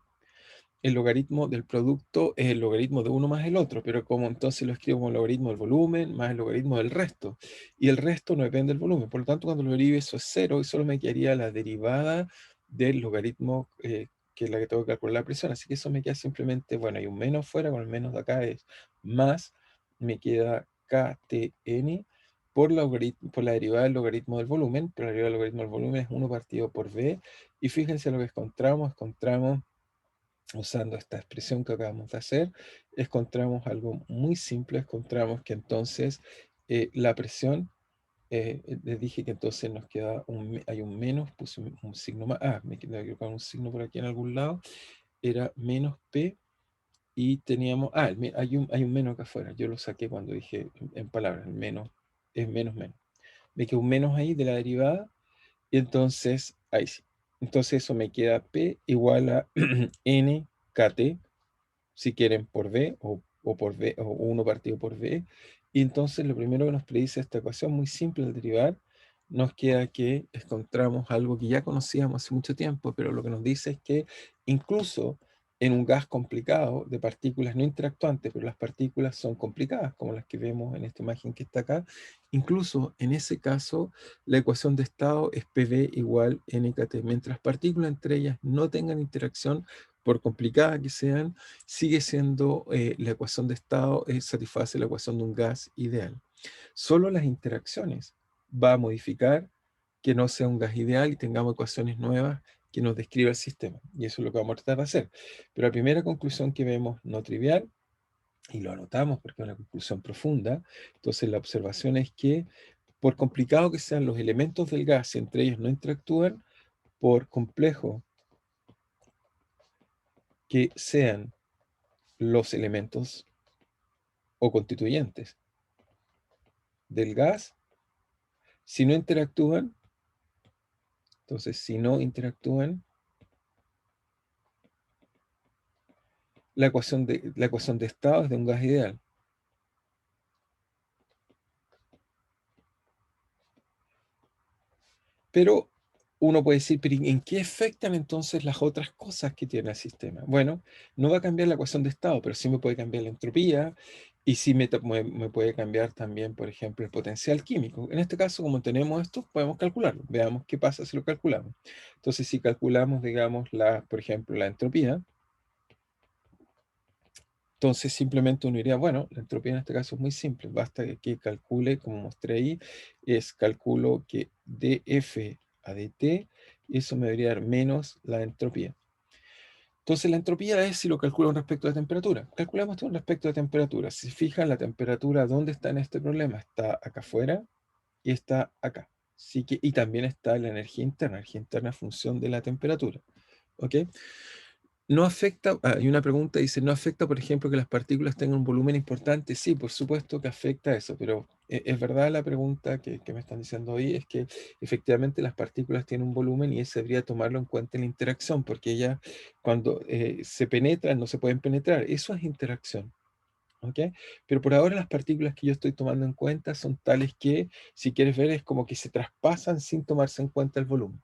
El logaritmo del producto es el logaritmo de uno más el otro, pero como entonces lo escribo como el logaritmo del volumen más el logaritmo del resto, y el resto no depende del volumen, por lo tanto cuando lo derive eso es cero, y solo me quedaría la derivada del logaritmo, que es la que tengo que calcular la presión, así que eso me queda simplemente, bueno, hay un menos fuera, con el menos de acá es más, me queda ktn por la derivada del logaritmo del volumen, pero la derivada del logaritmo del volumen es 1 partido por v, y fíjense lo que encontramos usando esta expresión que acabamos de hacer, encontramos algo muy simple. Encontramos que entonces la presión, les dije que entonces nos queda hay un menos, puse un signo más, me quedé equivocado, un signo por aquí en algún lado, era menos P, y teníamos, hay un menos acá afuera, yo lo saqué cuando dije en palabras, el menos es menos menos. Me quedó un menos ahí de la derivada, y entonces, ahí sí. Entonces eso me queda P igual a n kt, si quieren, por B, o por B, o 1 partido por B. Y entonces lo primero que nos predice esta ecuación, muy simple al derivar, nos queda que encontramos algo que ya conocíamos hace mucho tiempo, pero lo que nos dice es que incluso en un gas complicado de partículas no interactuantes, pero las partículas son complicadas, como las que vemos en esta imagen que está acá, incluso en ese caso la ecuación de estado es PV igual NKT. Mientras partículas entre ellas no tengan interacción, por complicada que sean, sigue siendo la ecuación de estado, satisface la ecuación de un gas ideal. Solo las interacciones va a modificar que no sea un gas ideal y tengamos ecuaciones nuevas que nos describa el sistema. Y eso es lo que vamos a tratar de hacer. Pero la primera conclusión que vemos, no trivial, y lo anotamos porque es una conclusión profunda. Entonces la observación es que por complicado que sean los elementos del gas, si entre ellos no interactúan, por complejo que sean los elementos o constituyentes del gas, si no interactúan, entonces si no interactúan, la ecuación de estado es de un gas ideal. Pero uno puede decir, pero ¿en qué afectan entonces las otras cosas que tiene el sistema? Bueno, no va a cambiar la ecuación de estado, pero sí me puede cambiar la entropía y sí me puede cambiar también, por ejemplo, el potencial químico. En este caso, como tenemos esto, podemos calcularlo. Veamos qué pasa si lo calculamos. Entonces, si calculamos, digamos, por ejemplo, la entropía, entonces simplemente uno diría, bueno, la entropía en este caso es muy simple, basta que calcule, como mostré ahí, es calculo que dF a dt, y eso me debería dar menos la entropía. Entonces la entropía es si lo calculo con respecto a temperatura. Calculamos esto con respecto a temperatura. Si se fijan, la temperatura, ¿dónde está en este problema? Está acá afuera y está acá. Así que, y también está la energía interna en función de la temperatura. ¿Ok? No afecta, hay una pregunta, dice, ¿no afecta, por ejemplo, que las partículas tengan un volumen importante? Sí, por supuesto que afecta eso, pero es verdad la pregunta que me están diciendo hoy, es que efectivamente las partículas tienen un volumen y eso debería tomarlo en cuenta en la interacción, porque ellas cuando se penetran no se pueden penetrar, eso es interacción. ¿Ok? Pero por ahora las partículas que yo estoy tomando en cuenta son tales que, si quieres ver, es como que se traspasan sin tomarse en cuenta el volumen.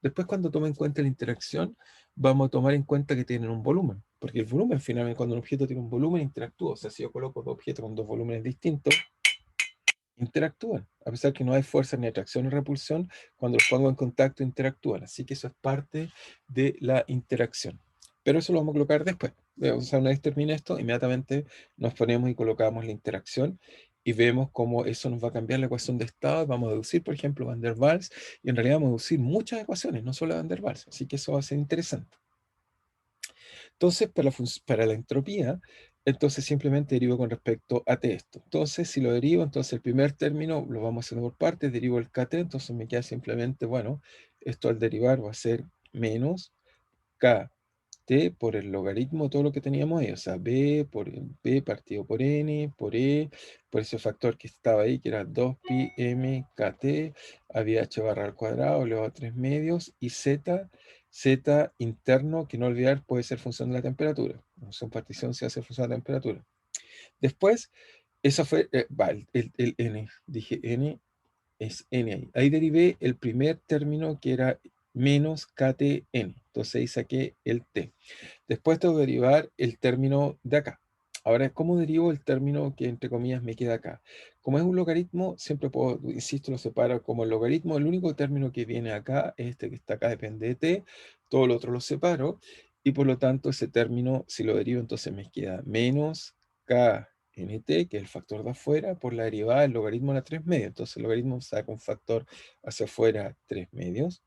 Después, cuando tome en cuenta la interacción, vamos a tomar en cuenta que tienen un volumen, porque el volumen, finalmente, cuando un objeto tiene un volumen, interactúa. O sea, si yo coloco dos objetos con dos volúmenes distintos, interactúan. A pesar que no hay fuerza ni atracción ni repulsión, cuando los pongo en contacto, interactúan. Así que eso es parte de la interacción. Pero eso lo vamos a colocar después. O sea, una vez termine esto, inmediatamente nos ponemos y colocamos la interacción y vemos cómo eso nos va a cambiar la ecuación de estado. Vamos a deducir, por ejemplo, Van der Waals, y en realidad vamos a deducir muchas ecuaciones, no solo Van der Waals. Así que eso va a ser interesante. Entonces, para la entropía, entonces simplemente derivo con respecto a T esto. Entonces, si lo derivo, entonces el primer término lo vamos haciendo por partes, derivo el KT, entonces me queda simplemente, bueno, esto al derivar va a ser menos KT por el logaritmo de todo lo que teníamos ahí, o sea, B partido por N, por E, por ese factor que estaba ahí, que era 2pi m KT, había h barra al cuadrado, elevado a 3 medios, y Z interno, que no olvidar, puede ser función de la temperatura. La función partición se hace función de la temperatura. Después, eso fue, el N, dije N, es N ahí. Ahí derivé el primer término que era menos KTN. Entonces ahí saqué el T. Después tengo que derivar el término de acá. Ahora, ¿cómo derivo el término que entre comillas me queda acá? Como es un logaritmo, siempre puedo, insisto, lo separo como el logaritmo. El único término que viene acá es este que está acá, depende de t. Todo lo otro lo separo. Y por lo tanto, ese término, si lo derivo, entonces me queda menos knt, que es el factor de afuera, por la derivada del logaritmo a la 3 medios. Entonces el logaritmo saca un factor hacia afuera 3 medios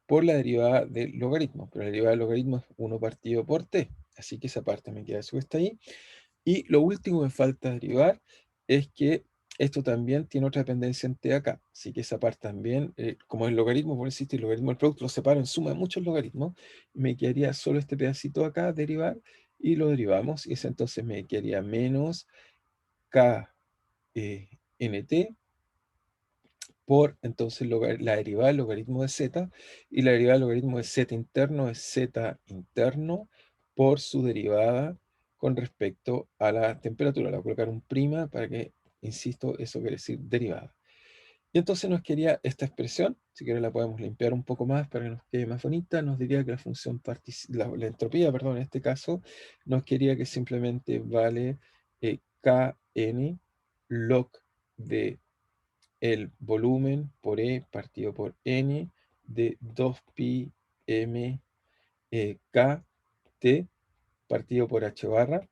por la derivada del logaritmo, pero la derivada del logaritmo es 1 partido por t, así que esa parte me queda supuesta ahí. Y lo último que me falta derivar es que esto también tiene otra dependencia en t acá, así que esa parte también, como el logaritmo, por existe el logaritmo del producto, lo separo en suma de muchos logaritmos, me quedaría solo este pedacito acá, derivar, y lo derivamos, y ese entonces me quedaría menos k nt por entonces la derivada del logaritmo de z, y la derivada del logaritmo de z interno es z interno por su derivada con respecto a la temperatura. Le voy a colocar un prima para que, insisto, eso quiere decir derivada. Y entonces nos quería esta expresión, si quieres la podemos limpiar un poco más para que nos quede más bonita, nos diría que la función, la entropía, perdón, en este caso, nos quería que simplemente vale kn log de el volumen por E partido por N de 2pi m k t partido por h barra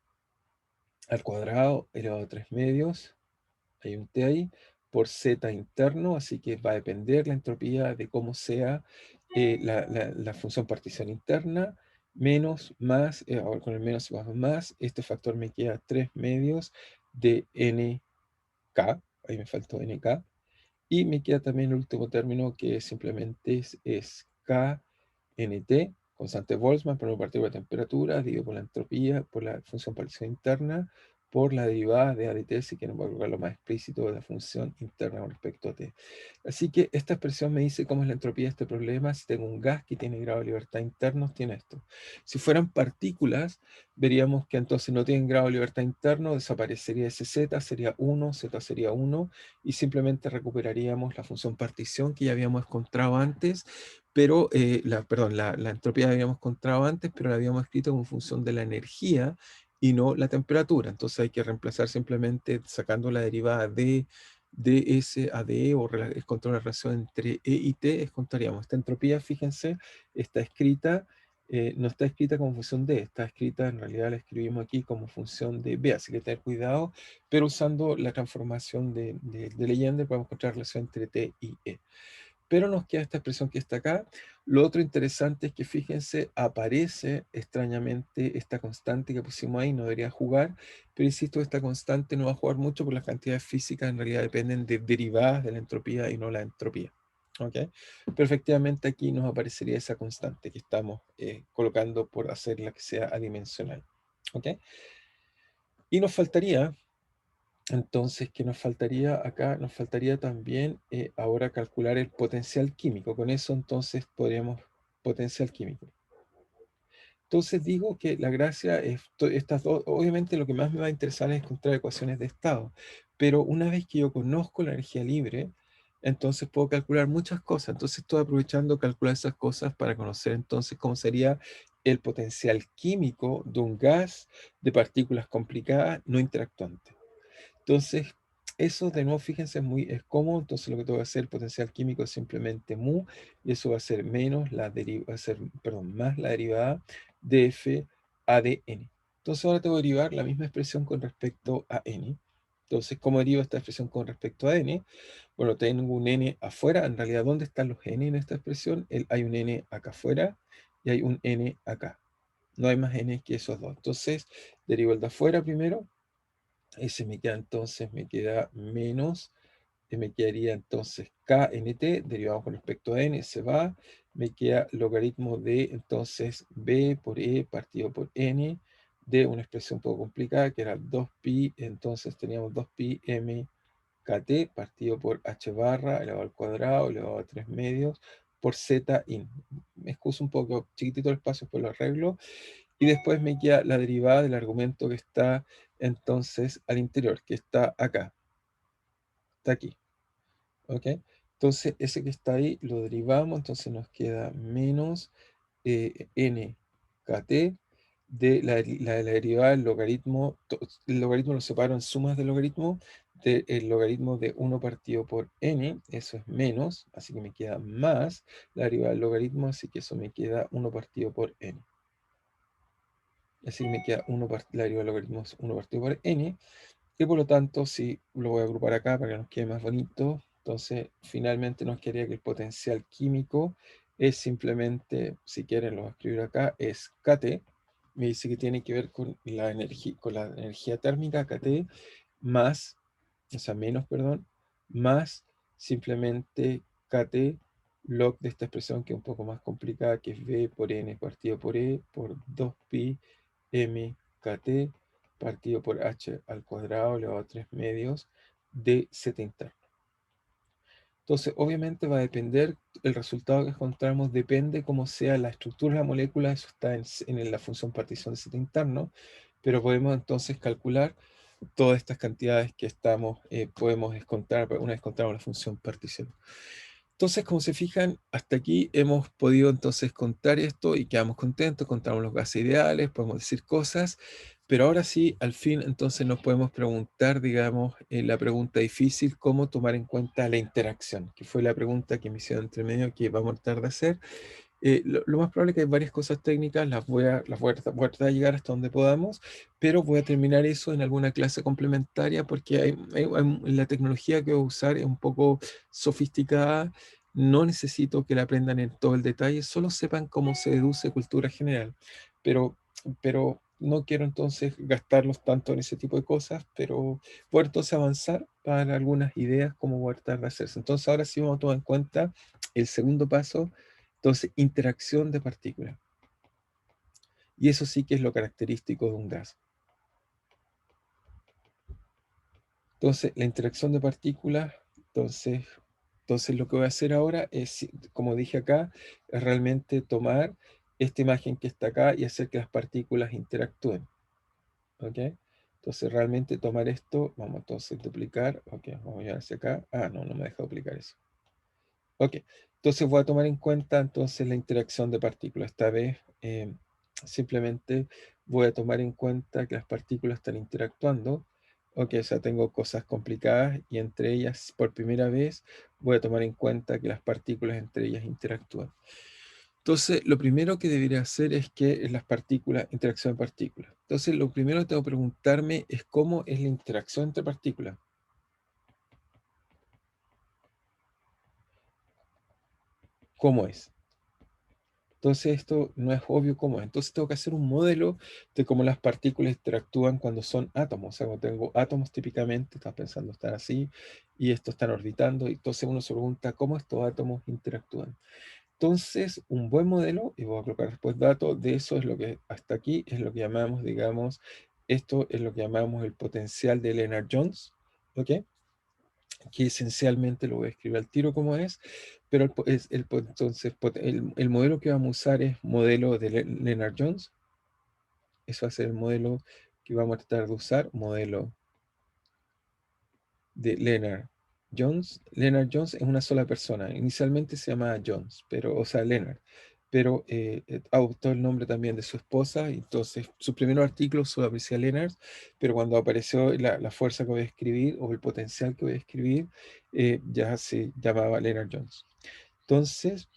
al cuadrado elevado a 3 medios, hay un t ahí, por z interno, así que va a depender la entropía de cómo sea la función partición interna, menos, más, ahora con el menos vamos más, este factor me queda 3 medios de nk, ahí me faltó nk, y me queda también el último término que simplemente es knt, constante Boltzmann, por una partícula de temperatura, dividido por la entropía, por la función partición interna, por la derivada de A de t, si quieren voy a colocar lo más explícito de la función interna con respecto a t. Así que esta expresión me dice cómo es la entropía de este problema. Si tengo un gas que tiene grado de libertad interno, tiene esto. Si fueran partículas, veríamos que entonces no tienen grado de libertad interno, desaparecería ese z, sería 1, z sería 1, y simplemente recuperaríamos la función partición que ya habíamos encontrado antes, pero, perdón, la entropía la habíamos encontrado antes, pero la habíamos escrito como función de la energía y no la temperatura. Entonces hay que reemplazar simplemente sacando la derivada de ds a dE o encontrar una relación entre E y T, encontraríamos esta entropía, fíjense, está escrita, no está escrita como función de, está escrita, en realidad la escribimos aquí como función de B, así que tener cuidado, pero usando la transformación de Legendre podemos encontrar relación entre T y E. Pero nos queda esta expresión que está acá. Lo otro interesante es que, fíjense, aparece extrañamente esta constante que pusimos ahí, no debería jugar, pero insisto, esta constante no va a jugar mucho porque las cantidades físicas en realidad dependen de derivadas de la entropía y no la entropía. ¿Ok? Pero efectivamente aquí nos aparecería esa constante que estamos colocando por hacerla que sea adimensional. ¿Ok? Y nos faltaría entonces, ¿qué nos faltaría acá? Nos faltaría también ahora calcular el potencial químico. Con eso entonces podríamos potencial químico. Entonces digo que la gracia es, estas dos, obviamente lo que más me va a interesar es encontrar ecuaciones de estado, pero una vez que yo conozco la energía libre, entonces puedo calcular muchas cosas. Entonces estoy aprovechando calcular esas cosas para conocer entonces cómo sería el potencial químico de un gas de partículas complicadas no interactuantes. Entonces, eso de nuevo, fíjense, es cómodo. Entonces, lo que tengo que hacer, el potencial químico es simplemente mu, y eso va a ser menos la derivada, va a ser, perdón, más la derivada de f a de n. Entonces, ahora tengo que derivar la misma expresión con respecto a n. Entonces, ¿cómo derivo esta expresión con respecto a n? Bueno, tengo un n afuera. En realidad, ¿dónde están los n en esta expresión? Hay un n acá afuera y hay un n acá. No hay más n que esos dos. Entonces, derivo el de afuera primero. Ese me queda entonces, me queda menos, me quedaría entonces knt, derivado con respecto a n, se va, me queda logaritmo de entonces b por e partido por n, de una expresión un poco complicada, que era 2pi, entonces teníamos 2pi m kt partido por h barra elevado al cuadrado, elevado a 3 medios, por z in. Me excuso un poco chiquitito el espacio, pues lo arreglo. Y después me queda la derivada del argumento que está entonces al interior, que está acá, está aquí. ¿Ok? Entonces ese que está ahí lo derivamos, entonces nos queda menos nkt de la derivada del logaritmo. El logaritmo lo separo en sumas de logaritmo, del logaritmo de 1 partido por n, eso es menos, así que me queda más la derivada del logaritmo, así que eso me queda 1 partido por n. Así que me queda la derivada del logaritmo es 1 partido por n, y por lo tanto, si lo voy a agrupar acá para que nos quede más bonito, entonces finalmente nos quedaría que el potencial químico es simplemente, si quieren lo voy a escribir acá, es kT, me dice que tiene que ver con la energía térmica kT, más, o sea, menos, perdón, más simplemente kT log de esta expresión que es un poco más complicada, que es V por N partido por E por 2pi m kt partido por h al cuadrado elevado a 3 medios de z interno. Entonces, obviamente va a depender, el resultado que encontramos depende cómo sea la estructura de la molécula, eso está en la función partición de z interno, pero podemos entonces calcular todas estas cantidades que podemos encontrar una vez encontramos la función partición. Entonces, como se fijan, hasta aquí hemos podido entonces contar esto y quedamos contentos, contamos los gases ideales, podemos decir cosas, pero ahora sí, al fin, entonces nos podemos preguntar, digamos, la pregunta difícil, cómo tomar en cuenta la interacción, que fue la pregunta que me hicieron entre medio, que vamos a tratar de hacer. Lo más probable es que hay varias cosas técnicas, voy a tratar de llegar hasta donde podamos, pero voy a terminar eso en alguna clase complementaria porque la tecnología que voy a usar es un poco sofisticada No necesito que la aprendan en todo el detalle, solo sepan cómo se deduce cultura general. Pero, pero no quiero entonces gastarlos tanto en ese tipo de cosas, pero poder entonces avanzar para algunas ideas como poder tratar de hacerse. Entonces ahora sí vamos a tomar en cuenta el segundo paso, entonces interacción de partículas. Y eso sí que es lo característico de un gas. Entonces, la interacción de partículas, entonces lo que voy a hacer ahora es, como dije acá, es realmente tomar esta imagen que está acá y hacer que las partículas interactúen. ¿Ok? Entonces, realmente tomar esto, vamos entonces a duplicar. Ok, vamos a llevar hacia acá. Ah, no, no me deja duplicar eso. Ok, entonces voy a tomar en cuenta entonces la interacción de partículas. Esta vez simplemente voy a tomar en cuenta que las partículas están interactuando. Ok, o sea, tengo cosas complicadas y entre ellas, por primera vez, voy a tomar en cuenta que las partículas entre ellas interactúan. Entonces, lo primero que debería hacer es que las partículas, interacción de partículas. Entonces, lo primero que tengo que preguntarme es cómo es la interacción entre partículas. ¿Cómo es? Entonces esto no es obvio cómo es. Entonces tengo que hacer un modelo de cómo las partículas interactúan cuando son átomos. O sea, cuando tengo átomos típicamente, estás pensando estar así, y estos están orbitando, y entonces uno se pregunta cómo estos átomos interactúan. Entonces, un buen modelo, y voy a colocar después datos, de eso es lo que hasta aquí es lo que llamamos, digamos, esto es lo que llamamos el potencial de Lennard-Jones, ¿ok? Que esencialmente lo voy a escribir al tiro como es, pero entonces el modelo que vamos a usar es modelo de Lennard-Jones. Eso va a ser el modelo que vamos a tratar de usar, modelo de Lennard-Jones. Lennard-Jones es una sola persona. Inicialmente se llamaba Jones, pero, o sea, Lennard, pero adoptó el nombre también de su esposa. Y entonces, su primer artículo solo aparecía Lennard, pero cuando apareció la fuerza que voy a escribir o el potencial que voy a escribir, ya se llamaba Lennard-Jones. Entonces,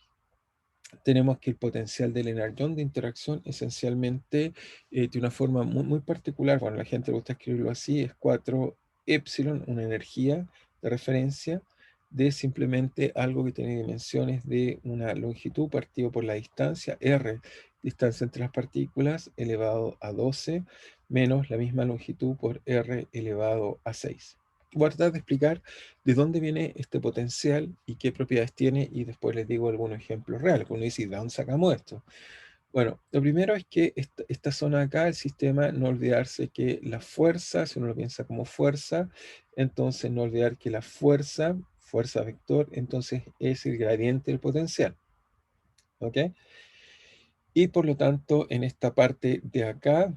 tenemos que el potencial del Lennard-Jones de interacción esencialmente de una forma muy, muy particular, bueno, a la gente le gusta escribirlo así, es 4 epsilon, una energía de referencia de simplemente algo que tiene dimensiones de una longitud partido por la distancia, r, distancia entre las partículas, elevado a 12, menos la misma longitud por r elevado a 6. Voy a tratar de explicar de dónde viene este potencial y qué propiedades tiene, y después les digo algunos ejemplos reales. Uno dice, ¿de dónde sacamos esto? Bueno, lo primero es que esta zona acá, el sistema, no olvidarse que la fuerza, si uno lo piensa como fuerza, entonces no olvidar que la fuerza vector, entonces es el gradiente del potencial. ¿Ok? Y por lo tanto, en esta parte de acá,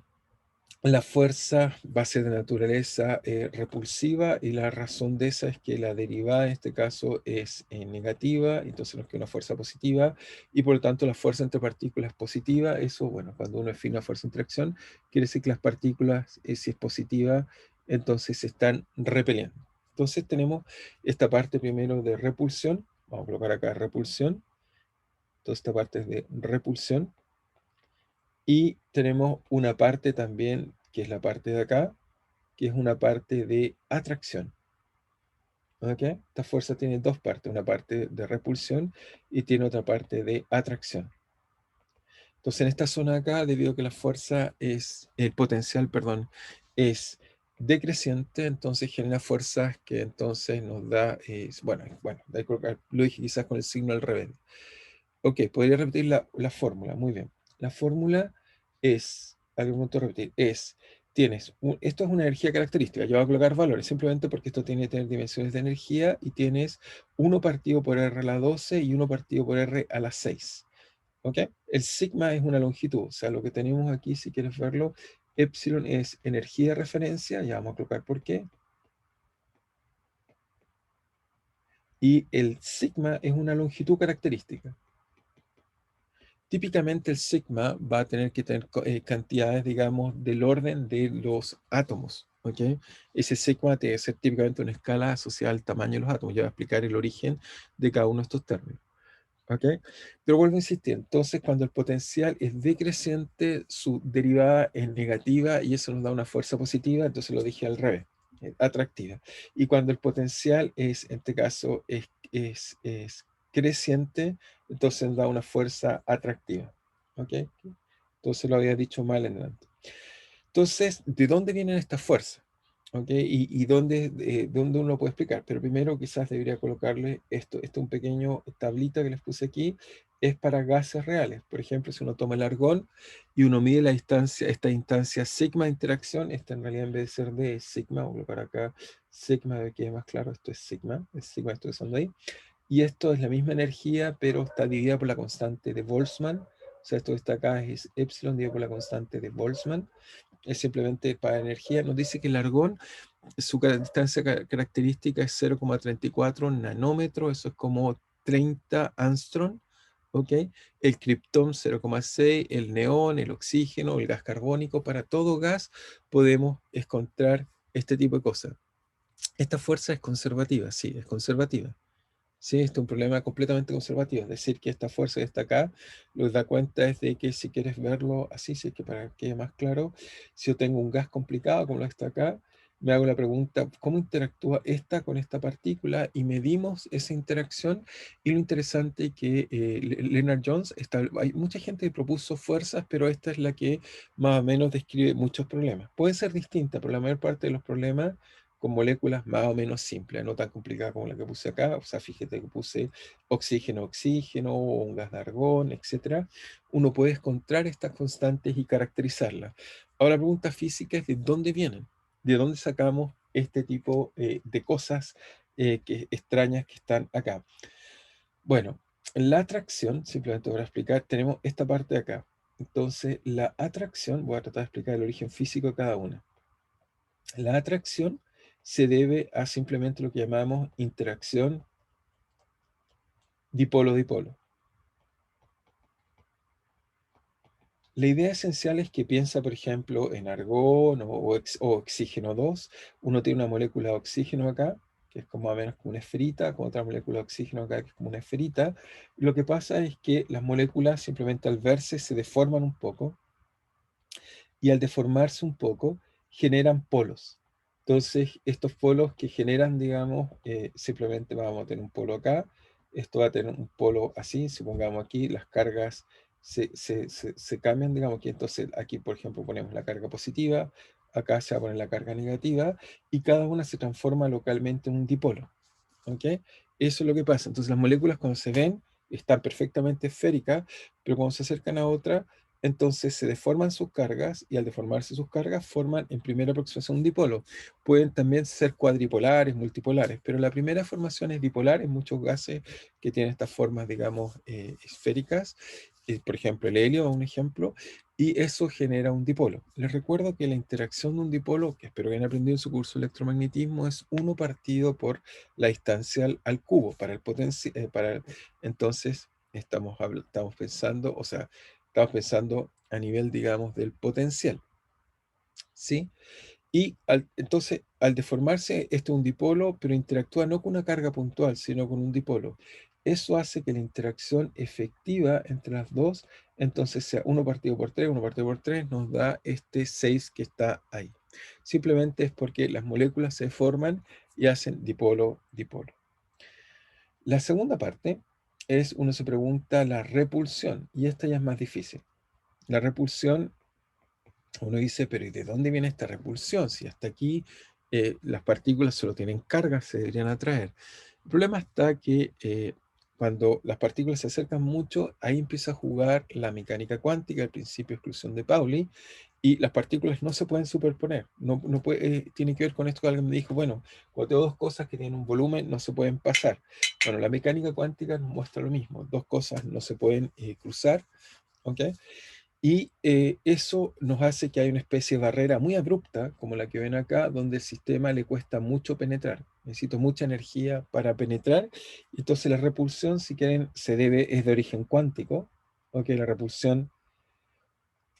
la fuerza va a ser de naturaleza repulsiva, y la razón de esa es que la derivada en este caso es negativa, entonces no es que una fuerza positiva, y por lo tanto la fuerza entre partículas es positiva. Eso, bueno, cuando uno define una fuerza de interacción, quiere decir que las partículas, si es positiva, entonces se están repeliendo. Entonces tenemos esta parte primero de repulsión, vamos a colocar acá repulsión, toda esta parte es de repulsión. Y tenemos una parte también, que es la parte de acá, que es una parte de atracción. ¿Ok? Esta fuerza tiene dos partes, una parte de repulsión y tiene otra parte de atracción. Entonces, en esta zona acá, debido a que la fuerza es, el potencial, perdón, es decreciente, entonces genera fuerzas que entonces nos da, bueno, lo dije quizás con el signo al revés. Ok, podría repetir la fórmula, muy bien. La fórmula es, al momento de repetir, esto es una energía característica, yo voy a colocar valores, simplemente porque esto tiene que tener dimensiones de energía, y tienes 1 partido por R a la 12 y 1 partido por R a la 6. ¿Ok? El sigma es una longitud, o sea, lo que tenemos aquí, si quieres verlo, epsilon es energía de referencia, ya vamos a colocar por qué, y el sigma es una longitud característica. Típicamente el sigma va a tener que tener cantidades, digamos, del orden de los átomos. ¿Ok? Ese sigma tiene que ser típicamente una escala asociada al tamaño de los átomos. Ya voy a explicar el origen de cada uno de estos términos. ¿Ok? Pero vuelvo a insistir, entonces cuando el potencial es decreciente, su derivada es negativa, y eso nos da una fuerza positiva, entonces lo dije al revés, atractiva. Y cuando el potencial es, en este caso, es creciente, entonces da una fuerza atractiva. ¿Ok? Entonces lo había dicho mal en delante. Entonces, ¿de dónde vienen estas fuerzas? ¿Ok? Y dónde uno lo puede explicar. Pero primero quizás debería colocarle esto. Esto es un pequeño tablita que les puse aquí. Es para gases reales. Por ejemplo, si uno toma el argón y uno mide la distancia, esta instancia sigma de interacción, esta en realidad en vez de ser de es sigma, voy a colocar acá sigma, de que es más claro, esto es sigma, esto que son de ahí. Y esto es la misma energía, pero está dividida por la constante de Boltzmann. O sea, esto que está acá es epsilon dividido por la constante de Boltzmann. Es simplemente para energía. Nos dice que el argón, su distancia característica es 0,34 nanómetros, eso es como 30 angstrom, ¿ok? El kriptón 0,6, el neón, el oxígeno, el gas carbónico, para todo gas podemos encontrar este tipo de cosas. Esta fuerza es conservativa, sí, es conservativa. Sí, este es un problema completamente conservativo, es decir, que esta fuerza que está acá, lo que da cuenta es de que si quieres verlo así, si es que para que quede más claro, si yo tengo un gas complicado como lo que está acá, me hago la pregunta, ¿cómo interactúa esta con esta partícula? Y medimos esa interacción. Y lo interesante es que Leonard Jones, hay mucha gente que propuso fuerzas, pero esta es la que más o menos describe muchos problemas. Puede ser distinta, pero la mayor parte de los problemas con moléculas más o menos simples, no tan complicadas como la que puse acá. O sea, fíjate que puse oxígeno, oxígeno, o un gas de argón, etcétera. Uno puede encontrar estas constantes y caracterizarlas. Ahora, la pregunta física es: ¿de dónde vienen? ¿De dónde sacamos este tipo de cosas extrañas que están acá? Bueno, la atracción, simplemente voy a explicar, tenemos esta parte de acá. Entonces, la atracción, voy a tratar de explicar el origen físico de cada una. La atracción se debe a simplemente lo que llamamos interacción dipolo-dipolo. La idea esencial es que piensa, por ejemplo, en argón o oxígeno 2. Uno tiene una molécula de oxígeno acá, que es como a menos como una esferita, con otra molécula de oxígeno acá, que es como una esferita. Lo que pasa es que las moléculas simplemente al verse se deforman un poco, y al deformarse un poco generan polos. Entonces, estos polos que generan, digamos, simplemente vamos a tener un polo acá, esto va a tener un polo así, supongamos aquí, las cargas se cambian, digamos, que entonces aquí, por ejemplo, ponemos la carga positiva, acá se va a poner la carga negativa, y cada una se transforma localmente en un dipolo. ¿Ok? Eso es lo que pasa. Entonces, las moléculas cuando se ven están perfectamente esféricas, pero cuando se acercan a otra, entonces se deforman sus cargas, y al deformarse sus cargas forman en primera aproximación un dipolo. Pueden también ser cuadripolares, multipolares, pero la primera formación es dipolar en muchos gases que tienen estas formas, digamos, esféricas. Por ejemplo, el helio es un ejemplo, y eso genera un dipolo. Les recuerdo que la interacción de un dipolo, que espero que hayan aprendido en su curso de electromagnetismo, es 1 partido por la distancia al cubo. Entonces, estamos pensando, o sea, estamos pensando a nivel, digamos, del potencial, ¿sí? Y entonces, al deformarse, este es un dipolo, pero interactúa no con una carga puntual, sino con un dipolo. Eso hace que la interacción efectiva entre las dos, entonces sea 1 partido por 3, 1 partido por 3, nos da este 6 que está ahí. Simplemente es porque las moléculas se forman y hacen dipolo-dipolo. La segunda parte es, uno se pregunta, la repulsión, y esta ya es más difícil. La repulsión, uno dice, pero ¿y de dónde viene esta repulsión? Si hasta aquí las partículas solo tienen carga, se deberían atraer. El problema está que cuando las partículas se acercan mucho, ahí empieza a jugar la mecánica cuántica, el principio de exclusión de Pauli, y las partículas no se pueden superponer. No tiene que ver con esto que alguien me dijo: bueno, cuando tengo dos cosas que tienen un volumen, no se pueden pasar. Bueno, la mecánica cuántica nos muestra lo mismo. Dos cosas no se pueden cruzar, ¿ok? Y eso nos hace que hay una especie de barrera muy abrupta, como la que ven acá, donde el sistema le cuesta mucho penetrar. Necesito mucha energía para penetrar. Entonces la repulsión, si quieren, es de origen cuántico. ¿Ok? La repulsión,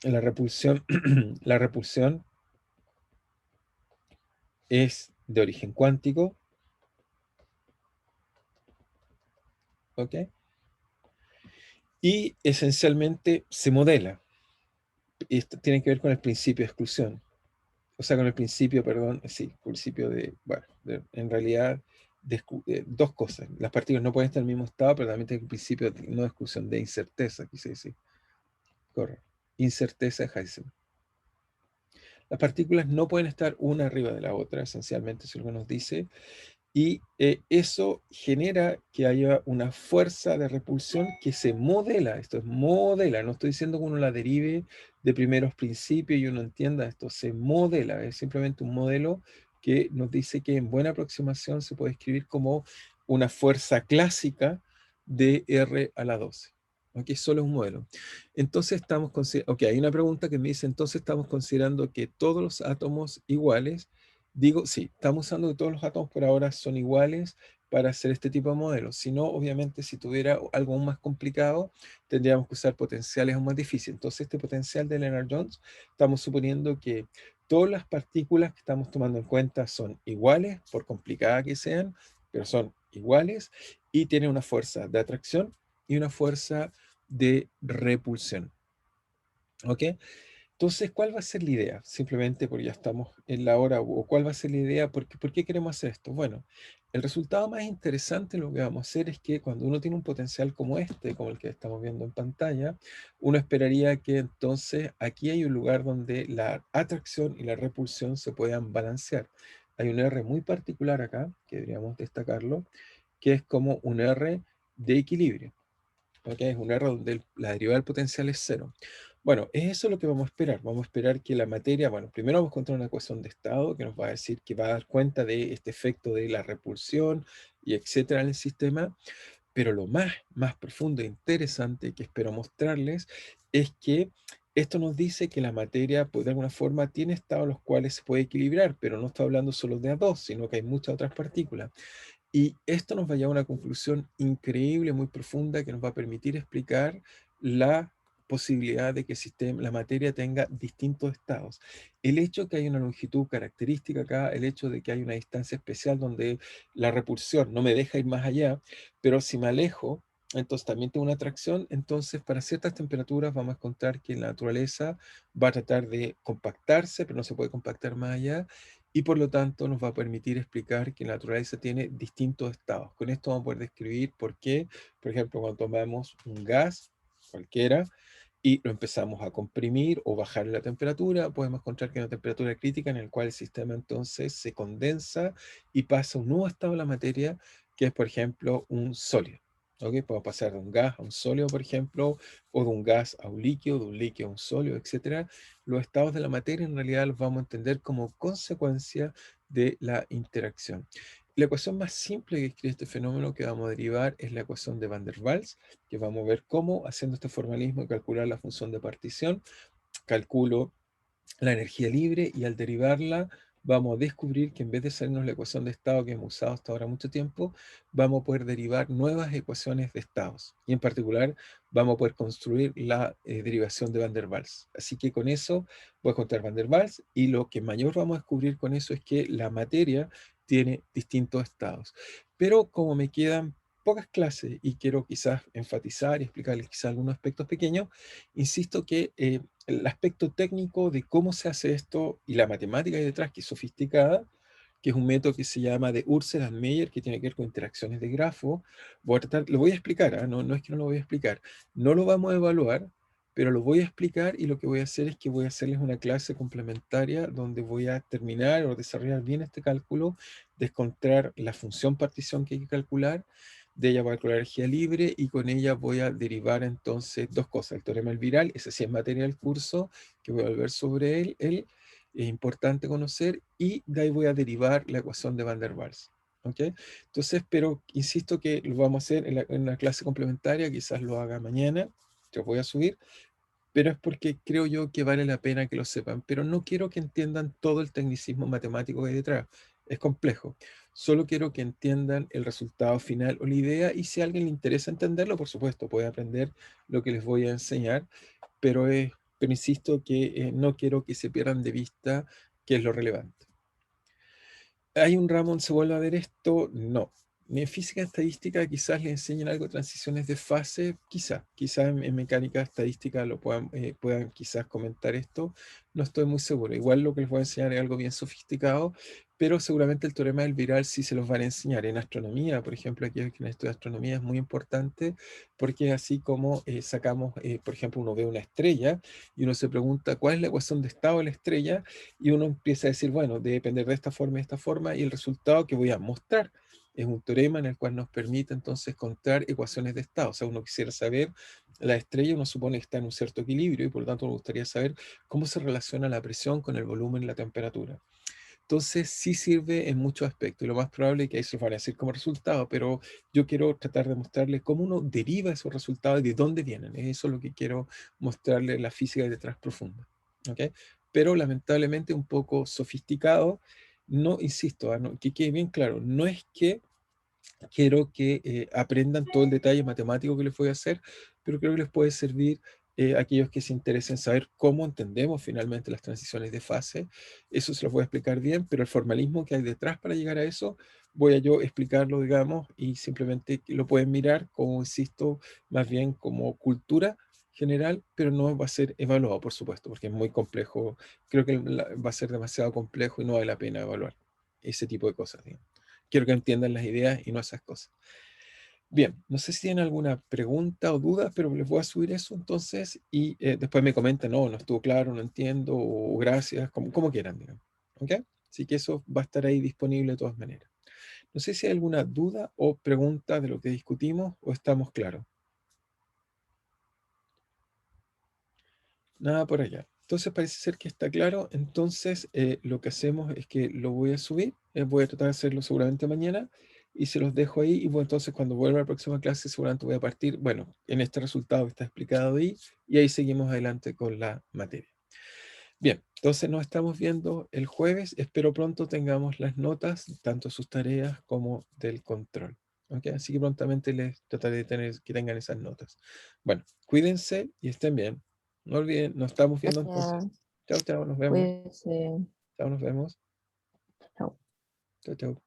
la repulsión es de origen cuántico. ¿Ok? Y esencialmente se modela. Esto tiene que ver con el principio de exclusión. O sea, con el principio, perdón, sí, principio de, bueno, en realidad dos cosas. Las partículas no pueden estar en el mismo estado, pero también tiene un principio de no exclusión, de incerteza, quise decir. Correcto. Incerteza de Heisenberg. Las partículas no pueden estar una arriba de la otra, esencialmente, es lo que nos dice. Y eso genera que haya una fuerza de repulsión que se modela. Esto es modela. No estoy diciendo que uno la derive de primeros principios y uno entienda esto. Se modela. Es simplemente un modelo que nos dice que en buena aproximación se puede escribir como una fuerza clásica de R a la 12. ¿Ok? Solo es un modelo. Entonces estamos considerando, ok, hay una pregunta que me dice, entonces estamos considerando que todos los átomos iguales. Digo, sí, estamos usando que todos los átomos por ahora son iguales para hacer este tipo de modelos. Si no, obviamente, si tuviera algo aún más complicado, tendríamos que usar potenciales aún más difíciles. Entonces, este potencial de Lennard-Jones, estamos suponiendo que todas las partículas que estamos tomando en cuenta son iguales, por complicada que sean, pero son iguales y tienen una fuerza de atracción y una fuerza de repulsión. ¿Ok? Entonces, ¿cuál va a ser la idea? Simplemente porque ya estamos en la hora, o cuál va a ser la idea, ¿por qué queremos hacer esto? Bueno, el resultado más interesante lo que vamos a hacer es que cuando uno tiene un potencial como este, como el que estamos viendo en pantalla, uno esperaría que entonces aquí hay un lugar donde la atracción y la repulsión se puedan balancear. Hay un R muy particular acá, que deberíamos destacarlo, que es como un R de equilibrio. ¿Ok? Es un R donde la derivada del potencial es cero. Bueno, es eso lo que vamos a esperar. Vamos a esperar que la materia, bueno, primero vamos a encontrar una ecuación de estado que nos va a decir que va a dar cuenta de este efecto de la repulsión y etcétera en el sistema. Pero lo más profundo e interesante que espero mostrarles es que esto nos dice que la materia, pues, de alguna forma, tiene estados en los cuales se puede equilibrar, pero no está hablando solo de A2, sino que hay muchas otras partículas. Y esto nos va a llevar a una conclusión increíble, muy profunda, que nos va a permitir explicar la posibilidad de que la materia tenga distintos estados. El hecho de que hay una longitud característica acá, el hecho de que hay una distancia especial donde la repulsión no me deja ir más allá, pero si me alejo, entonces también tengo una atracción, entonces para ciertas temperaturas vamos a encontrar que la naturaleza va a tratar de compactarse, pero no se puede compactar más allá, y por lo tanto nos va a permitir explicar que la naturaleza tiene distintos estados. Con esto vamos a poder describir por qué, por ejemplo, cuando tomamos un gas cualquiera y lo empezamos a comprimir o bajar la temperatura, podemos encontrar que hay una temperatura crítica en la cual el sistema entonces se condensa y pasa a un nuevo estado de la materia, que es, por ejemplo, un sólido. ¿Ok? Podemos pasar de un gas a un sólido, por ejemplo, o de un gas a un líquido, de un líquido a un sólido, etcétera. Los estados de la materia en realidad los vamos a entender como consecuencia de la interacción. La ecuación más simple que describe este fenómeno que vamos a derivar es la ecuación de Van der Waals, que vamos a ver cómo, haciendo este formalismo de calcular la función de partición, calculo la energía libre y al derivarla vamos a descubrir que en vez de salirnos la ecuación de estado que hemos usado hasta ahora mucho tiempo, vamos a poder derivar nuevas ecuaciones de estados. Y en particular vamos a poder construir la derivación de Van der Waals. Así que con eso voy a contar Van der Waals y lo que mayor vamos a descubrir con eso es que la materia tiene distintos estados. Pero como me quedan pocas clases y quiero quizás enfatizar y explicarles quizás algunos aspectos pequeños, insisto que el aspecto técnico de cómo se hace esto y la matemática que hay detrás, que es sofisticada, que es un método que se llama de Ursel and Meyer, que tiene que ver con interacciones de grafo. Lo voy a explicar, ¿eh? No, no es que no lo voy a explicar. No lo vamos a evaluar, pero lo voy a explicar y lo que voy a hacer es que voy a hacerles una clase complementaria donde voy a terminar o desarrollar bien este cálculo, de encontrar la función partición que hay que calcular, de ella voy a calcular energía libre y con ella voy a derivar entonces dos cosas. El teorema Elviral, ese sí es materia del curso, que voy a volver sobre él es importante conocer, y de ahí voy a derivar la ecuación de Van der Waals. ¿Ok? Entonces, pero insisto que lo vamos a hacer en la clase complementaria, quizás lo haga mañana, que voy a subir, pero es porque creo yo que vale la pena que lo sepan, pero no quiero que entiendan todo el tecnicismo matemático que hay detrás, es complejo. Solo quiero que entiendan el resultado final o la idea, y si a alguien le interesa entenderlo, por supuesto, puede aprender lo que les voy a enseñar, pero insisto que no quiero que se pierdan de vista qué es lo relevante. ¿Hay un Ramón se vuelve a ver esto? No. En física estadística quizás le enseñen algo de transiciones de fase, quizás en mecánica estadística lo puedan quizás comentar esto, no estoy muy seguro. Igual lo que les voy a enseñar es algo bien sofisticado, pero seguramente el teorema del Viral sí se los van a enseñar. En astronomía, por ejemplo, aquellos que estudian astronomía es muy importante porque así como sacamos, por ejemplo, uno ve una estrella y uno se pregunta cuál es la ecuación de estado de la estrella y uno empieza a decir, bueno, debe depender de esta forma y el resultado que voy a mostrar es un teorema en el cual nos permite entonces contar ecuaciones de estado. O sea, uno quisiera saber, la estrella uno supone que está en un cierto equilibrio y por lo tanto me gustaría saber cómo se relaciona la presión con el volumen y la temperatura. Entonces sí sirve en muchos aspectos y lo más probable es que ahí se lo van a decir como resultado, pero yo quiero tratar de mostrarles cómo uno deriva esos resultados y de dónde vienen. Eso es lo que quiero mostrarle la física detrás profunda. ¿Ok? Pero lamentablemente un poco sofisticado. No, insisto, que quede bien claro, no es que quiero que aprendan todo el detalle matemático que les voy a hacer, pero creo que les puede servir a aquellos que se interesen saber cómo entendemos finalmente las transiciones de fase. Eso se los voy a explicar bien, pero el formalismo que hay detrás para llegar a eso, voy a yo explicarlo, digamos, y simplemente lo pueden mirar, como insisto, más bien como cultura general, pero no va a ser evaluado, por supuesto, porque es muy complejo. Creo que va a ser demasiado complejo y no vale la pena evaluar ese tipo de cosas, digamos. Quiero que entiendan las ideas y no esas cosas. Bien, no sé si tienen alguna pregunta o duda, pero les voy a subir eso entonces y después me comentan, no, no estuvo claro, no entiendo, o gracias, como quieran, digamos. ¿Ok? Así que eso va a estar ahí disponible de todas maneras. No sé si hay alguna duda o pregunta de lo que discutimos o estamos claros. Nada por allá. Entonces parece ser que está claro. Entonces lo que hacemos es que lo voy a subir. Voy a tratar de hacerlo seguramente mañana y se los dejo ahí. Y bueno, entonces cuando vuelva a la próxima clase seguramente voy a partir, bueno, en este resultado que está explicado ahí y ahí seguimos adelante con la materia. Bien, entonces nos estamos viendo el jueves. Espero pronto tengamos las notas, tanto sus tareas como del control. ¿Ok? Así que prontamente les trataré de tener que tengan esas notas. Bueno, cuídense y estén bien. No olviden, nos estamos viendo entonces.
Gracias.
Chao, chao, nos vemos.
Cuídense.
Chao, nos vemos.
Chao.
Chao, chao.